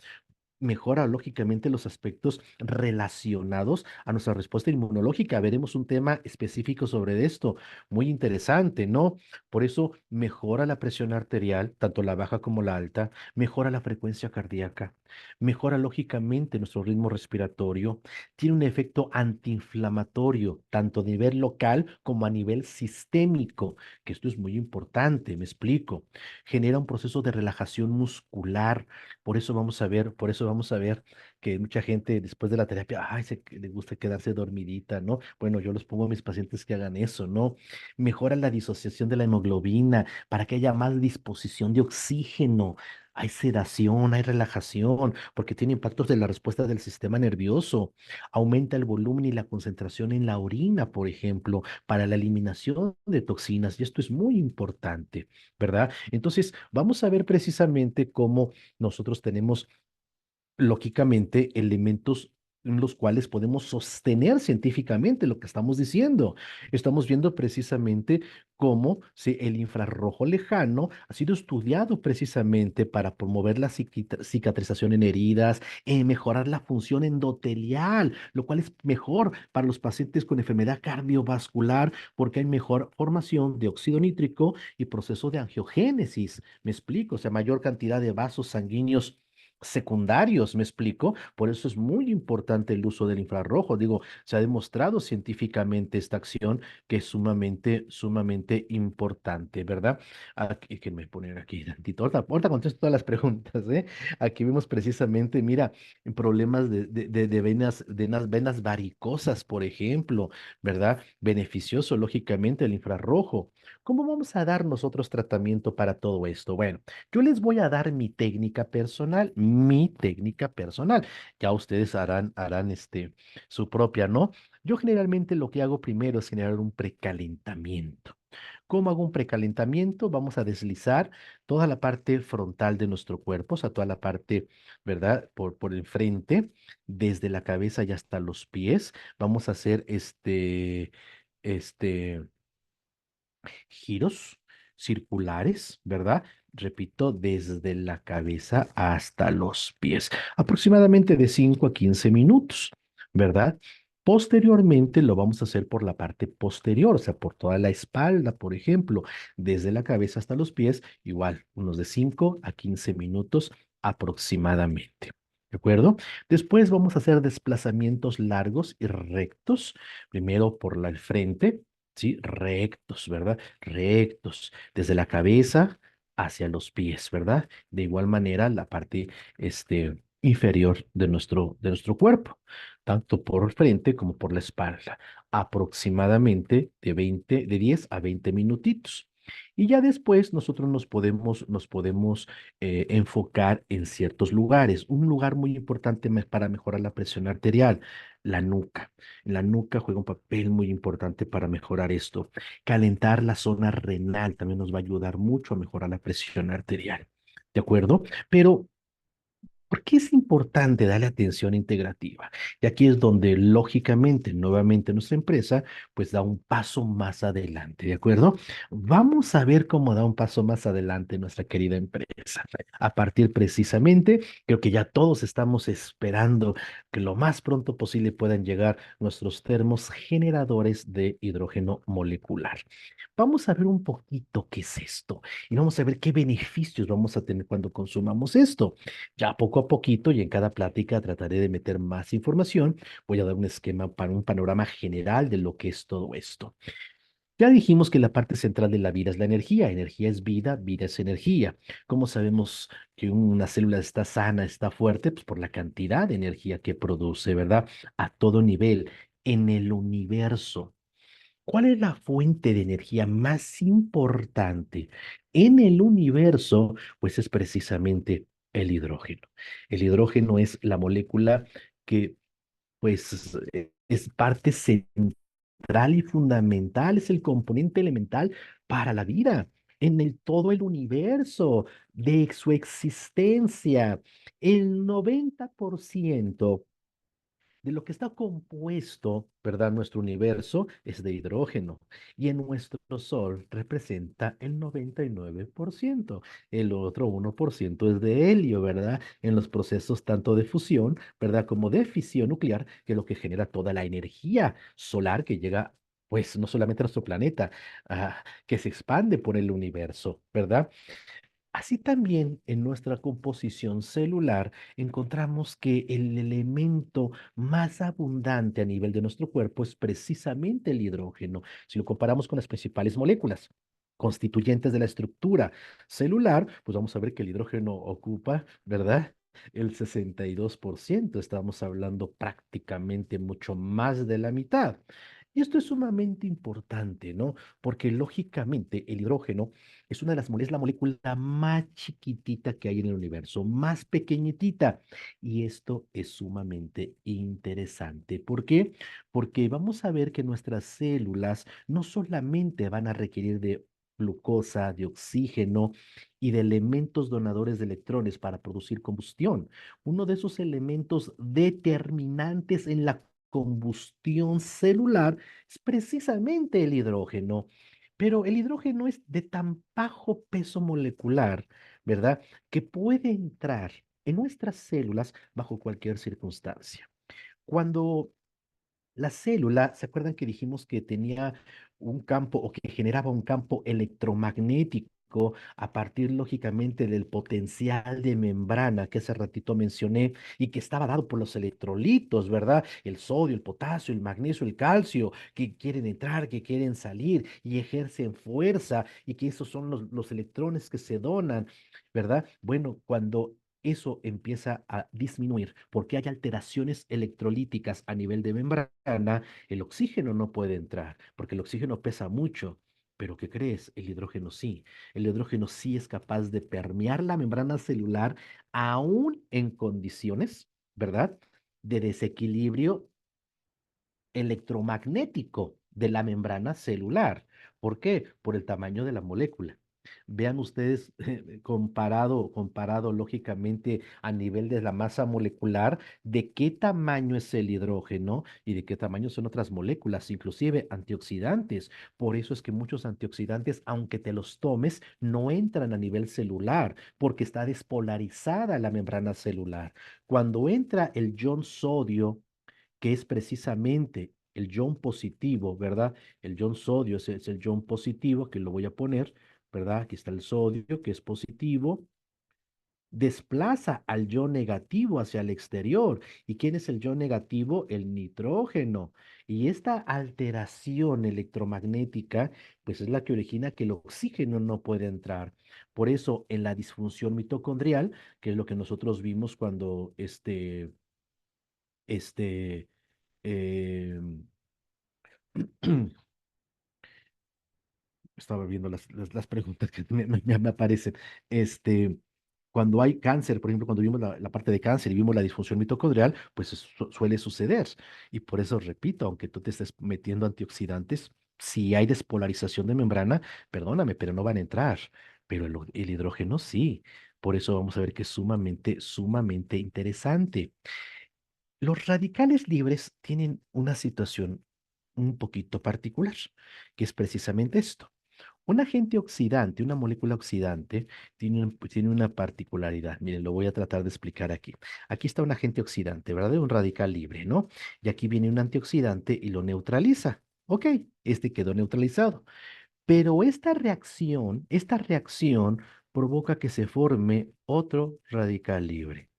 Mejora lógicamente los aspectos relacionados a nuestra respuesta inmunológica. Veremos un tema específico sobre esto, muy interesante, ¿no? Por eso mejora la presión arterial, tanto la baja como la alta, mejora la frecuencia cardíaca, mejora lógicamente nuestro ritmo respiratorio, tiene un efecto antiinflamatorio, tanto a nivel local como a nivel sistémico, que esto es muy importante, me explico. Genera un proceso de relajación muscular, por eso vamos a ver que mucha gente después de la terapia, ay, le gusta quedarse dormidita, ¿no? Bueno, yo les pongo a mis pacientes que hagan eso, ¿no? Mejora la disociación de la hemoglobina para que haya más disposición de oxígeno. Hay sedación, hay relajación, porque tiene impactos de la respuesta del sistema nervioso. Aumenta el volumen y la concentración en la orina, por ejemplo, para la eliminación de toxinas. Y esto es muy importante, ¿verdad? Entonces, vamos a ver precisamente cómo nosotros tenemos lógicamente, elementos en los cuales podemos sostener científicamente lo que estamos diciendo. Estamos viendo precisamente cómo si el infrarrojo lejano ha sido estudiado precisamente para promover la cicatrización en heridas, mejorar la función endotelial, lo cual es mejor para los pacientes con enfermedad cardiovascular porque hay mejor formación de óxido nítrico y proceso de angiogénesis. ¿Me explico? O sea, mayor cantidad de vasos sanguíneos secundarios, ¿me explico? Por eso es muy importante el uso del infrarrojo. Digo, se ha demostrado científicamente esta acción que es sumamente, sumamente importante, ¿verdad? Aquí, que me ponen aquí tantito. Ahorita contesto todas las preguntas, ¿eh? Aquí vemos precisamente, mira, problemas de venas, venas varicosas, por ejemplo, ¿verdad? Beneficioso, lógicamente, el infrarrojo. ¿Cómo vamos a dar nosotros tratamiento para todo esto? Bueno. Yo les voy a dar mi técnica personal, mi técnica personal. Ya ustedes harán su propia, ¿no? Yo generalmente lo que hago primero es generar un precalentamiento. ¿Cómo hago un precalentamiento? Vamos a deslizar toda la parte frontal de nuestro cuerpo, o sea, toda la parte, ¿verdad? Por el frente, desde la cabeza y hasta los pies. Vamos a hacer este, giros circulares, ¿verdad? Repito, desde la cabeza hasta los pies, aproximadamente de 5 a 15 minutos, ¿verdad? Posteriormente lo vamos a hacer por la parte posterior, o sea, por toda la espalda, por ejemplo, desde la cabeza hasta los pies, igual, unos de 5 a 15 minutos aproximadamente. ¿De acuerdo? Después vamos a hacer desplazamientos largos y rectos, primero por el frente, ¿sí? Rectos, ¿verdad? Rectos, desde la cabeza hacia los pies, ¿verdad? De igual manera, la parte inferior de nuestro cuerpo, tanto por el frente como por la espalda, aproximadamente de 10 a 20 minutitos. Y ya después nosotros nos podemos enfocar en ciertos lugares. Un lugar muy importante para mejorar la presión arterial, la nuca. La nuca juega un papel muy importante para mejorar esto. Calentar la zona renal también nos va a ayudar mucho a mejorar la presión arterial. ¿De acuerdo? Pero ¿por qué es importante darle atención integrativa? Y aquí es donde, lógicamente, nuevamente nuestra empresa, pues da un paso más adelante, ¿de acuerdo? Vamos a ver cómo da un paso más adelante nuestra querida empresa. A partir precisamente, creo que ya todos estamos esperando que lo más pronto posible puedan llegar nuestros termos generadores de hidrógeno molecular. Vamos a ver un poquito qué es esto y vamos a ver qué beneficios vamos a tener cuando consumamos esto. Ya poco a poquito y en cada plática trataré de meter más información. Voy a dar un esquema para un panorama general de lo que es todo esto. Ya dijimos que la parte central de la vida es la energía. Energía es vida, vida es energía. ¿Cómo sabemos que una célula está sana, está fuerte? Pues por la cantidad de energía que produce, ¿verdad? A todo nivel, en el universo. ¿Cuál es la fuente de energía más importante en el universo? Pues es precisamente el hidrógeno. El hidrógeno es la molécula que pues es parte central y fundamental, es el componente elemental para la vida en todo el universo de su existencia. El 90% de lo que está compuesto, ¿verdad? Nuestro universo es de hidrógeno y en nuestro Sol representa el 99%. El otro 1% es de helio, ¿verdad? En los procesos tanto de fusión, ¿verdad? Como de fisión nuclear, que es lo que genera toda la energía solar que llega, pues, no solamente a nuestro planeta, que se expande por el universo, ¿verdad? Así también en nuestra composición celular encontramos que el elemento más abundante a nivel de nuestro cuerpo es precisamente el hidrógeno, si lo comparamos con las principales moléculas constituyentes de la estructura celular, pues vamos a ver que el hidrógeno ocupa, ¿verdad? El 62%, estamos hablando prácticamente mucho más de la mitad. Y esto es sumamente importante, ¿no? Porque lógicamente el hidrógeno es la molécula más chiquitita que hay en el universo, más pequeñitita. Y esto es sumamente interesante. ¿Por qué? Porque vamos a ver que nuestras células no solamente van a requerir de glucosa, de oxígeno y de elementos donadores de electrones para producir combustión. Uno de esos elementos determinantes en la combustión celular es precisamente el hidrógeno. Pero el hidrógeno es de tan bajo peso molecular, ¿verdad? Que puede entrar en nuestras células bajo cualquier circunstancia. Cuando la célula, ¿se acuerdan que dijimos que tenía un campo o que generaba un campo electromagnético a partir, lógicamente, del potencial de membrana que hace ratito mencioné y que estaba dado por los electrolitos, ¿verdad? El sodio, el potasio, el magnesio, el calcio, que quieren entrar, que quieren salir y ejercen fuerza y que esos son los electrones que se donan, ¿verdad? Bueno, cuando eso empieza a disminuir porque hay alteraciones electrolíticas a nivel de membrana, el oxígeno no puede entrar porque el oxígeno pesa mucho. Pero ¿qué crees? El hidrógeno sí. El hidrógeno sí es capaz de permear la membrana celular aún en condiciones, ¿verdad? De desequilibrio electromagnético de la membrana celular. ¿Por qué? Por el tamaño de la molécula. Vean ustedes, comparado lógicamente a nivel de la masa molecular, de qué tamaño es el hidrógeno y de qué tamaño son otras moléculas, inclusive antioxidantes. Por eso es que muchos antioxidantes, aunque te los tomes, no entran a nivel celular, porque está despolarizada la membrana celular. Cuando entra el ion sodio, que es precisamente el ion positivo, ¿verdad? El ion sodio es el ion positivo, que lo voy a poner, ¿verdad? Aquí está el sodio, que es positivo, desplaza al ion negativo hacia el exterior. ¿Y quién es el ion negativo? El nitrógeno. Y esta alteración electromagnética, pues es la que origina que el oxígeno no puede entrar. Por eso, en la disfunción mitocondrial, que es lo que nosotros vimos cuando este, em, estaba viendo las preguntas que me aparecen. Este, cuando hay cáncer, por ejemplo, cuando vimos la parte de cáncer y vimos la disfunción mitocondrial, pues suele suceder. Y por eso repito, aunque tú te estés metiendo antioxidantes, si hay despolarización de membrana, perdóname, pero no van a entrar. Pero el hidrógeno sí. Por eso vamos a ver que es sumamente interesante. Los radicales libres tienen una situación un poquito particular, que es precisamente esto. Un agente oxidante, una molécula oxidante, tiene una particularidad. Miren, lo voy a tratar de explicar aquí. Aquí está un agente oxidante, ¿verdad? De un radical libre, ¿no? Y aquí viene un antioxidante y lo neutraliza. Ok, este quedó neutralizado. Pero esta reacción provoca que se forme otro radical libre.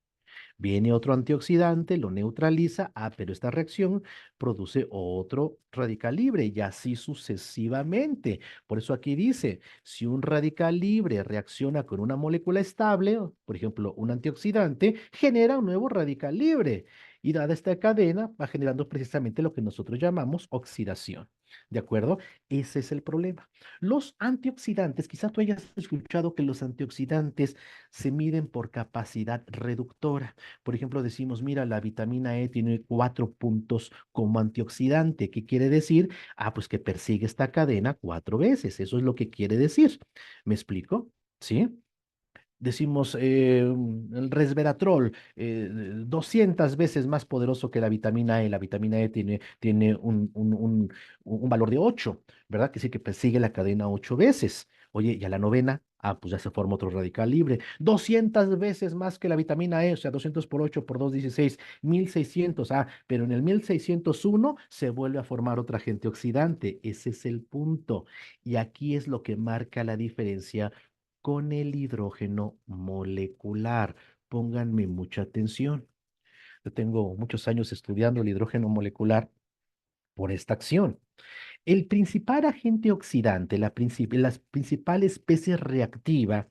Viene otro antioxidante, lo neutraliza, pero esta reacción produce otro radical libre y así sucesivamente. Por eso aquí dice, si un radical libre reacciona con una molécula estable, por ejemplo, un antioxidante, genera un nuevo radical libre. Y dada esta cadena, va generando precisamente lo que nosotros llamamos oxidación. ¿De acuerdo? Ese es el problema. Los antioxidantes, quizás tú hayas escuchado que los antioxidantes se miden por capacidad reductora. Por ejemplo, decimos, mira, la vitamina E tiene 4 puntos como antioxidante. ¿Qué quiere decir? Pues que persigue esta cadena 4 veces. Eso es lo que quiere decir. ¿Me explico? ¿Sí? Decimos, el resveratrol, 200 veces más poderoso que la vitamina E. La vitamina E tiene un valor de 8, ¿verdad? Que sí que persigue la cadena 8 veces. Oye, y a la novena, pues ya se forma otro radical libre. 200 veces más que la vitamina E, o sea, 200 por 8 por 2, 16, 1600. Pero en el 1601 se vuelve a formar otra agente oxidante. Ese es el punto. Y aquí es lo que marca la diferencia con el hidrógeno molecular. Pónganme mucha atención. Yo tengo muchos años estudiando el hidrógeno molecular por esta acción. El principal agente oxidante, la principal especie reactiva,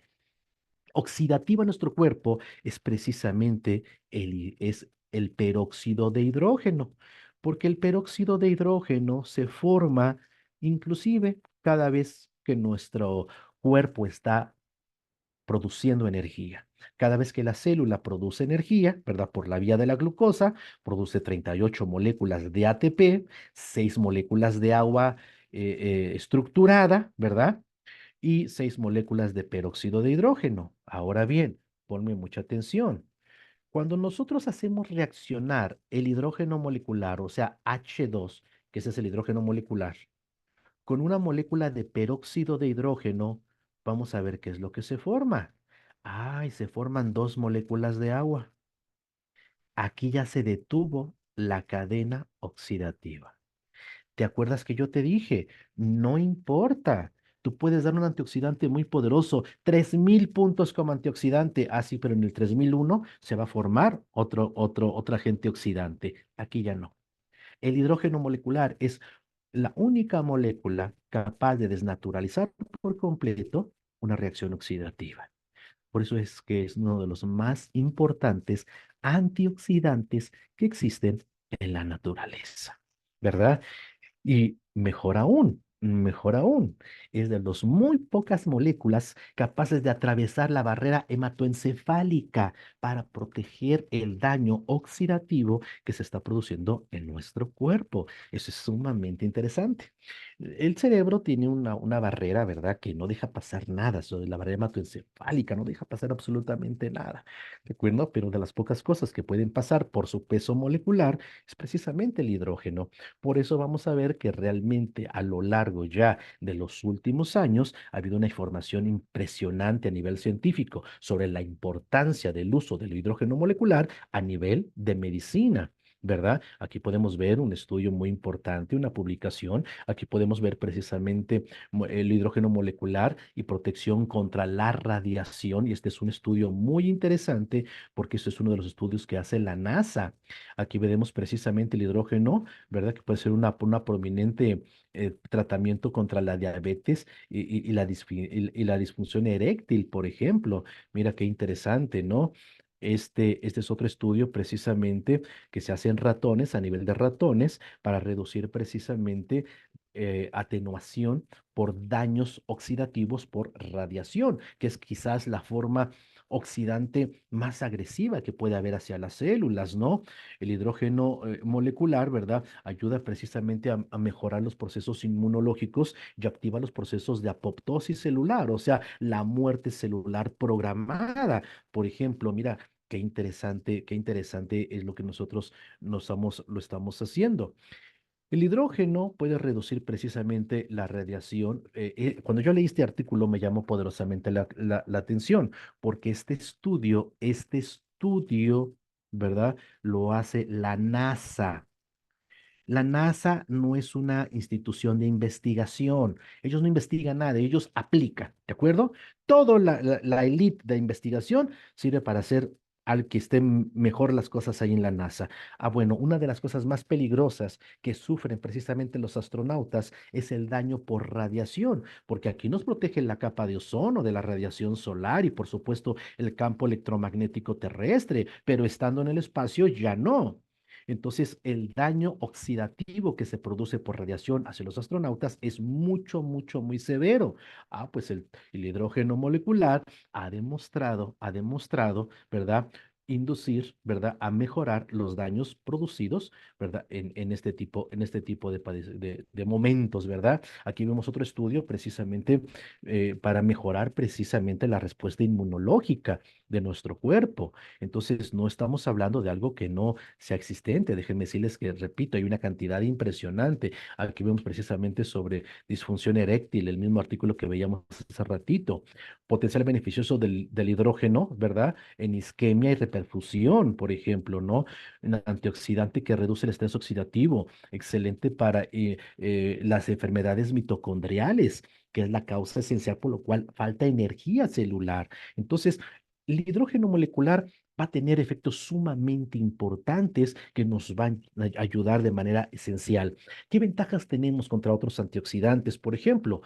oxidativa en nuestro cuerpo, es precisamente el peróxido de hidrógeno, porque el peróxido de hidrógeno se forma inclusive cada vez que nuestro cuerpo está produciendo energía. Cada vez que la célula produce energía, ¿verdad? Por la vía de la glucosa, produce 38 moléculas de ATP, 6 moléculas de agua estructurada, ¿verdad? y 6 moléculas de peróxido de hidrógeno. Ahora bien, ponme mucha atención. Cuando nosotros hacemos reaccionar el hidrógeno molecular, o sea, H2, que ese es el hidrógeno molecular, con una molécula de peróxido de hidrógeno, vamos a ver qué es lo que se forma. Ay, se forman dos moléculas de agua. Aquí ya se detuvo la cadena oxidativa. ¿Te acuerdas que yo te dije? No importa. Tú puedes dar un antioxidante muy poderoso, 3000 puntos como antioxidante. Ah, sí, pero en el 3001 se va a formar otro agente oxidante. Aquí ya no. El hidrógeno molecular es la única molécula capaz de desnaturalizar por completo una reacción oxidativa. Por eso es que es uno de los más importantes antioxidantes que existen en la naturaleza, ¿verdad? Y mejor aún, es de las muy pocas moléculas capaces de atravesar la barrera hematoencefálica para proteger el daño oxidativo que se está produciendo en nuestro cuerpo. Eso es sumamente interesante. El cerebro tiene una barrera, ¿verdad? Que no deja pasar nada. Eso de la barrera hematoencefálica no deja pasar absolutamente nada. ¿De acuerdo? Pero de las pocas cosas que pueden pasar por su peso molecular es precisamente el hidrógeno. Por eso vamos a ver que realmente a lo largo ya de los últimos años ha habido una información impresionante a nivel científico sobre la importancia del uso del hidrógeno molecular a nivel de medicina. ¿Verdad? Aquí podemos ver un estudio muy importante, una publicación. Aquí podemos ver precisamente el hidrógeno molecular y protección contra la radiación. Y este es un estudio muy interesante porque este es uno de los estudios que hace la NASA. Aquí veremos precisamente el hidrógeno, ¿verdad? Que puede ser una prominente tratamiento contra la diabetes y la disfunción eréctil, por ejemplo. Mira qué interesante, ¿no? Este es otro estudio precisamente que se hace en ratones, a nivel de ratones, para reducir precisamente atenuación por daños oxidativos por radiación, que es quizás la forma oxidante más agresiva que puede haber hacia las células, ¿no? El hidrógeno molecular, ¿verdad? Ayuda precisamente a mejorar los procesos inmunológicos y activa los procesos de apoptosis celular, o sea, la muerte celular programada. Por ejemplo, mira, qué interesante es lo que nosotros lo estamos haciendo. El hidrógeno puede reducir precisamente la radiación. Cuando yo leí este artículo me llamó poderosamente la atención, porque este estudio, ¿verdad? Lo hace la NASA. La NASA no es una institución de investigación. Ellos no investigan nada, ellos aplican, ¿de acuerdo? Toda la elite de investigación sirve para hacer al que estén mejor las cosas ahí en la NASA. Ah, bueno, una de las cosas más peligrosas que sufren precisamente los astronautas es el daño por radiación, porque aquí nos protege la capa de ozono de la radiación solar y por supuesto el campo electromagnético terrestre, pero estando en el espacio ya no. Entonces, el daño oxidativo que se produce por radiación hacia los astronautas es muy severo. Ah, pues el hidrógeno molecular ha demostrado, ¿verdad? Inducir, ¿verdad? A mejorar los daños producidos, ¿verdad? En este tipo de momentos, ¿verdad? Aquí vemos otro estudio precisamente para mejorar precisamente la respuesta inmunológica de nuestro cuerpo. Entonces, no estamos hablando de algo que no sea existente. Déjenme decirles que, repito, hay una cantidad impresionante. Aquí vemos precisamente sobre disfunción eréctil, el mismo artículo que veíamos hace ratito. Potencial beneficioso del hidrógeno, ¿verdad? En isquemia y reperfusión, por ejemplo, ¿no? Un antioxidante que reduce el estrés oxidativo, excelente para las enfermedades mitocondriales, que es la causa esencial por lo cual falta energía celular. Entonces, el hidrógeno molecular va a tener efectos sumamente importantes que nos van a ayudar de manera esencial. ¿Qué ventajas tenemos contra otros antioxidantes? Por ejemplo,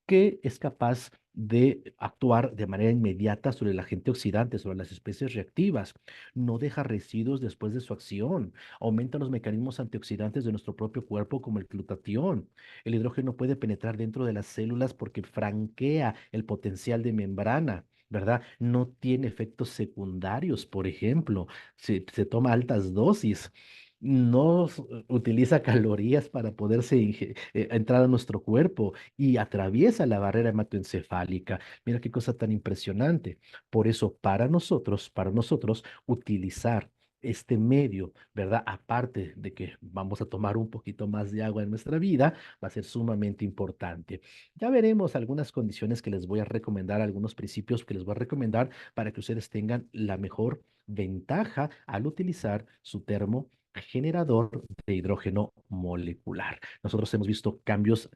que es capaz de actuar de manera inmediata sobre el agente oxidante, sobre las especies reactivas. No deja residuos después de su acción. Aumenta los mecanismos antioxidantes de nuestro propio cuerpo, como el glutatión. El hidrógeno puede penetrar dentro de las células porque franquea el potencial de membrana. ¿Verdad? No tiene efectos secundarios, por ejemplo, se toma altas dosis. no utiliza calorías para poderse entrar a nuestro cuerpo y atraviesa la barrera hematoencefálica. Mira qué cosa tan impresionante. Por eso, para nosotros, utilizar este medio, ¿verdad? Aparte de que vamos a tomar un poquito más de agua en nuestra vida, va a ser sumamente importante. Ya veremos algunas condiciones que les voy a recomendar, algunos principios que les voy a recomendar para que ustedes tengan la mejor ventaja al utilizar su termo generador de hidrógeno molecular. Nosotros hemos visto cambios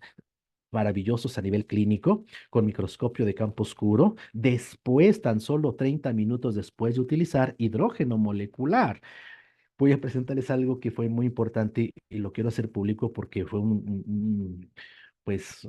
maravillosos a nivel clínico con microscopio de campo oscuro, después, tan solo 30 minutos después de utilizar hidrógeno molecular. Voy a presentarles algo que fue muy importante y lo quiero hacer público porque fue pues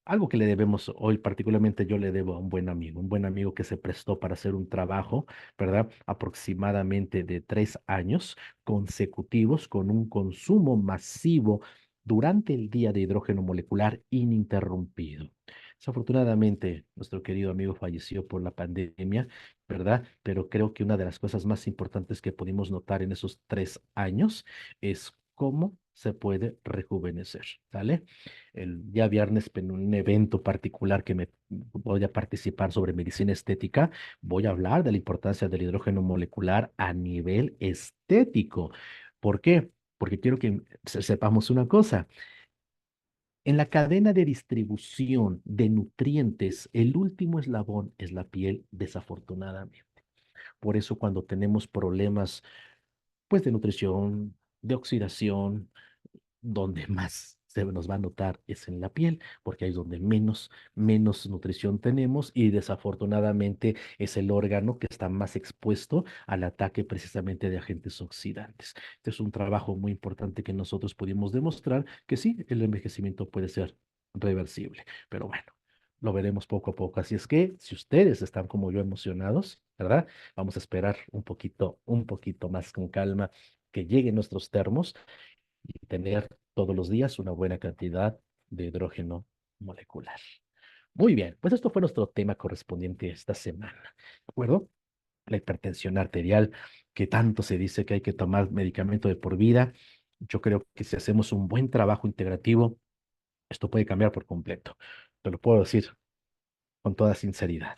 algo que le debemos hoy, particularmente yo le debo a un buen amigo que se prestó para hacer un trabajo, ¿verdad? Aproximadamente de 3 años consecutivos con un consumo masivo durante el día de hidrógeno molecular ininterrumpido. Desafortunadamente, nuestro querido amigo falleció por la pandemia, ¿verdad? Pero creo que una de las cosas más importantes que pudimos notar en esos 3 años es cómo se puede rejuvenecer, ¿vale? El día viernes en un evento particular que me voy a participar sobre medicina estética, voy a hablar de la importancia del hidrógeno molecular a nivel estético. ¿Por qué? Porque quiero que sepamos una cosa. En la cadena de distribución de nutrientes, el último eslabón es la piel, desafortunadamente. Por eso cuando tenemos problemas, pues, de nutrición, de oxidación, donde más se nos va a notar es en la piel, porque ahí es donde menos nutrición tenemos y desafortunadamente es el órgano que está más expuesto al ataque precisamente de agentes oxidantes. Este es un trabajo muy importante que nosotros pudimos demostrar que sí, el envejecimiento puede ser reversible, pero bueno. Lo veremos poco a poco. Así es que si ustedes están como yo emocionados, ¿verdad? Vamos a esperar un poquito más con calma que lleguen nuestros termos y tener todos los días una buena cantidad de hidrógeno molecular. Muy bien, pues esto fue nuestro tema correspondiente esta semana. ¿De acuerdo? La hipertensión arterial, que tanto se dice que hay que tomar medicamento de por vida. Yo creo que si hacemos un buen trabajo integrativo, esto puede cambiar por completo. Te lo puedo decir con toda sinceridad.